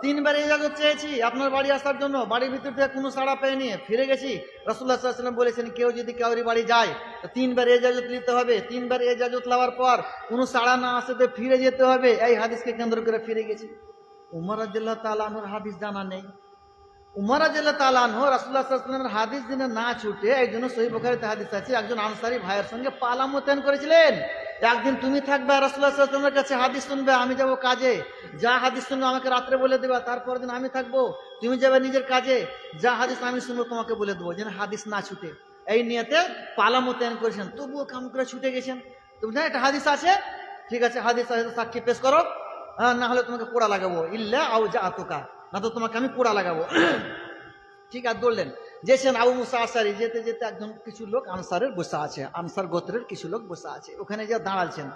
3 বার ইজাজত চেয়েছি আপনার বাড়ি আসার জন্য, বাড়ির ভিতর থেকে কোনো সাড়া পেয়ে নিয়ে ফিরে গেছি। রাসূলুল্লাহ সাল্লাল্লাহু আলাইহি ওয়াসাল্লাম বলেছেন কেউ যদি কাউরি বাড়ি যায় তো 3 বার ইজাজত নিতে হবে, 3 বার ইজাজত নেওয়ার পর কোনো সাড়া না আসে তো ফিরে যেতে হবে। এই হাদিসকে কেন্দ্র করে ফিরে গেছি। উমর রাদিয়াল্লাহু তাআলা আনহুর হাদিস জানা নেই। উমর রাদিয়াল্লাহু তাআলা আনহু রাসূলুল্লাহ সাল্লাল্লাহু আলাইহি ওয়াসাল্লামের হাদিস দিনে না ছুটে, একজন সহিহ বুখারীতে হাদিস আছে, একজন আনসারী ভাইয়ের সঙ্গে পালা মোতায়েন করেছিলেন। একদিন তুমি থাকবে রাসূলুল্লাহ সাল্লাল্লাহু আলাইহি ওয়াসাল্লামের কাছে হাদিস শুনবে, আমি যাব কাজে, যা হাদিস শুনবে আমাকে রাত্রে বলে দেবে, তারপর দিন আমি থাকবো, তুমি যাবে নিজের কাজে, যা হাদিস আমি শুনবো তোমাকে বলে দেবো, যেন হাদিস না ছুটে। এই নিয়তে পালা মোতায়েন করেছেন, তবুও কাম করে ছুটে গেছেন। তুমি জানো একটা হাদিস আছে, ঠিক আছে হাদিস আছে, সাক্ষী পেশ করো, না হলে তোমাকে পোড়া লাগাবো, ইল্লা আও জাআতুকা, না তো তোমাকে আমি পোড়া লাগাবো। ঠিক আছে, দৌড়লেন, যেছেন আবু মুসা আশআরী, যেতে যেতে একজন কিছু লোক আনসারের বসে আছে, আনসার গোত্রের কিছু লোক বসে আছে, ওখানে যে দাঁড়াচ্ছেন,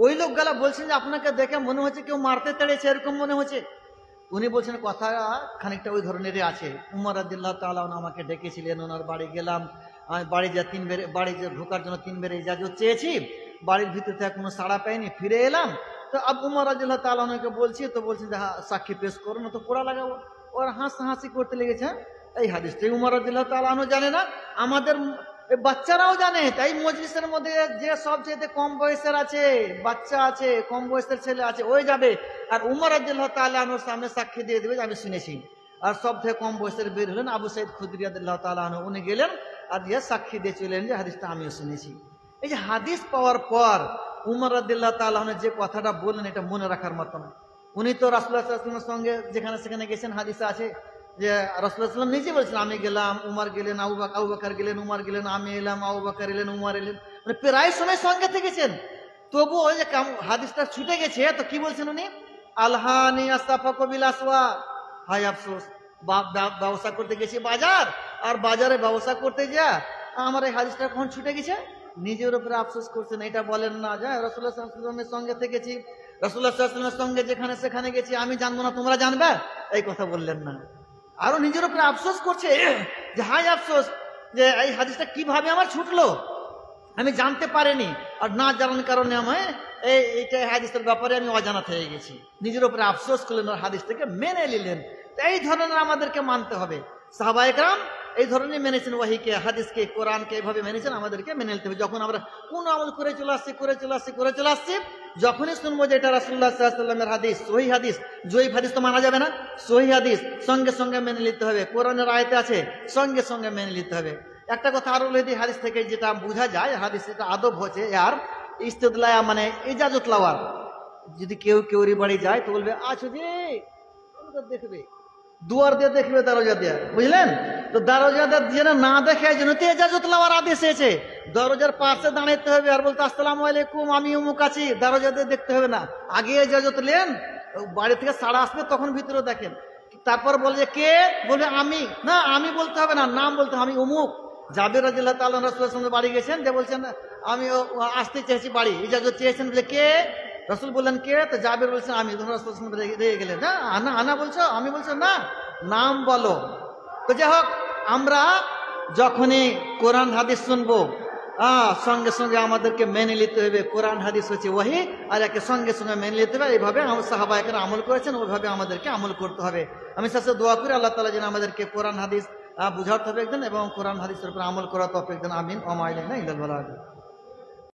ওই লোকগুলা বলছেন যে আপনাকে দেখে মনে হচ্ছে কেউ মারতে তেড়েছে, এরকম মনে হচ্ছে। উনি বলছেন কথা খানিকটা ওই ধরনেরই আছে। উমর রাদিয়াল্লাহু তাআলা আনহু আমাকে ডেকেছিলেন, ওনার বাড়ি গেলাম, আমি বাড়ি যা 3 বার, বাড়ি যে ঢোকার জন্য 3 বার ইজাজত চেয়েছি, বাড়ির ভিতর থেকে কোনো সাড়া পাইনি, ফিরে এলাম। তো আবু উমর রাদিয়াল্লাহু তাআলা আনহুকে বলছি, তো বলছেন যে সাক্ষী পেশ করো, না তো পোড়া লাগাবো। ওর হাসি করতে লেগেছে। এই হাদিসটাই উমর রাদিয়াল্লাহু তাআলা আনহু জানে না, আমাদের বাচ্চারাও জানে। তাই মজলিসের মধ্যে যে সবচেয়ে কম বয়সের আছে, বাচ্চা আছে, কম বয়সের ছেলে আছে, ওই যাবে আর উমর রাদিয়াল্লাহু তাআলা আনহুর সামনে সাক্ষী দিয়ে দেবে যে আমি শুনেছি। আর সব থেকে কম বয়সের বের হলেন আবু সাঈদ খুদরী রাদিয়াল্লাহু তাআলা আনহু, উনি গেলেন আর দিয়ে সাক্ষী দিয়ে চলেন যে হাদিসটা আমিও শুনেছি। এই যে হাদিস পাওয়ার পর উমর রাদিয়াল্লাহু তাআলা আনহু যে কথাটা বললেন, এটা মনে রাখার মতন। উনি তো রাসূলুল্লাহ সাল্লাল্লাহু আলাইহি ওয়াসাল্লামের সঙ্গে যেখানে সেখানে গেছেন, হাদিসে আছে যে রাসূলুল্লাহ সাল্লাল্লাহু আলাইহি ওয়াসাল্লাম নিজে বলছেন, আমি গেলাম, উমর গেলেন, আবু বকর গেলেন, উমর গেলেন, আমি এলাম, আবু বকর এলেন, উমর এলেন, মানে প্রায় সময় সঙ্গে থেকেছেন। তবু ওই যে হাদিসটা ছুটে গেছে, তো কি বলছেন উনি, আলহানি আস্তাফাকু বিল আসওয়া, হায় আফসোস, ব্যবসা করতে গেছি বাজার, আর বাজারে ব্যবসা করতে যা আমার এই হাদিসটা কখন ছুটে গেছে, নিজের উপরে আফসোস করছেন। এটা বলেন না যে রাসূলুল্লাহ সাল্লাল্লাহু আলাইহি ওয়াসাল্লামের সঙ্গে থেকেছি, রাসূলুল্লাহ সাল্লাল্লাহু আলাইহি ওয়াসাল্লামের সঙ্গে যেখানে সেখানে গেছি, আমি জানবো না তোমরা জানবে, এই কথা বললেন না। আরো নিজের উপরে আফসোস করছে যে হায় আফসোস, যে এই হাদিসটা কিভাবে আমার ছুটলো, আমি জানতে পারিনি, আর না জানার কারণে আমি এইটা হাদিসের ব্যাপারে আমি অজানা হয়ে গেছি। নিজের উপরে আফসোস করলেন আর হাদিসটাকে মেনে নিলেন। এই ধরনের আমাদেরকে মানতে হবে। সাহাবায়ে কেরাম এই ধরনের মেনেছেন, ওয়াহিকে, হাদিসকে, কোরআনকে এইভাবে মেনেছেন, আমাদেরকে মেনে নিতে হবে। যখন আমরা কোন আমল করে চলে আসছি, যখনই শুনবো যে এটা রাসূলুল্লাহ সাল্লাল্লাহু আলাইহি ওয়াসাল্লামের হাদিস, সহিহ হাদিস, জয়ীফ হাদিস তো মানা যাবে না, সহিহ হাদিস সঙ্গে সঙ্গে মেনে নিতে হবে। কোরআনের আয়াতে আছে, সঙ্গে সঙ্গে মেনে নিতে হবে। একটা কথা আরো বলে দিই, হাদিস থেকে যেটা বোঝা যায়, হাদিস এটা আদব হচ্ছে আর ইস্তেদলা, মানে ইজাজত লওয়ার। যদি কেউ কেউরি বাড়ি যায় তো বলবে আছো যে, দেখবে দুয়ার দিয়ে দেখবে, দরজা দিয়ে, বুঝলেন তো, দরজা যেন না দেখে যেন তো ইজাজত লওয়ার আদেশ এসেছে। দরজার পাশে দাঁড়াতে হবে আর বলতে আসসালামু আলাইকুম, আমি অমুক আছি, দরজা দিয়ে দেখতে হবে না, আগে ইজাজত নেন, বাড়ি থেকে সাড়া আসবে তখন ভিতরে দেখেন। তারপর বলে যে কে, বলবে আমি, না আমি বলতে হবে না, নাম বলতে হবে, আমি অমুক। জাবের রাদিয়াল্লাহু তাআলা রাসূলের সঙ্গে বাড়ি গেছেন, যে বলছেন আমি আসতে চেয়েছি বাড়ি, ইজাজত চেয়েছেন, বলে কে, রাসূল বললেন কে, তো জাবের বলছেন আমি। তখন রাসূলের সঙ্গে রেগে গেলেন, না আনা আনা বলছো, আমি বলছো না, নাম বলো। তো যাই হোক, আমরা যখনই কোরআন হাদিস শুনবো, সঙ্গে সঙ্গে আমাদেরকে মেনে নিতে হবে। কোরআন হাদিস হচ্ছে ওয়াহি, আর একে সঙ্গে সঙ্গে মেনে নিতে হবে। এইভাবে সাহাবায়ে আমল করেছেন, ওইভাবে আমাদেরকে আমল করতে হবে। আমি শেষে দোয়া করি আল্লাহ তাআলা যেন আমাদেরকে কোরআন হাদিস বুঝার তৌফিক দেন এবং কোরআন হাদিসের উপর আমল করার তৌফিক দেন। আমিন। ওয়া মা ইলাইনা ইল্লাল বালাগ।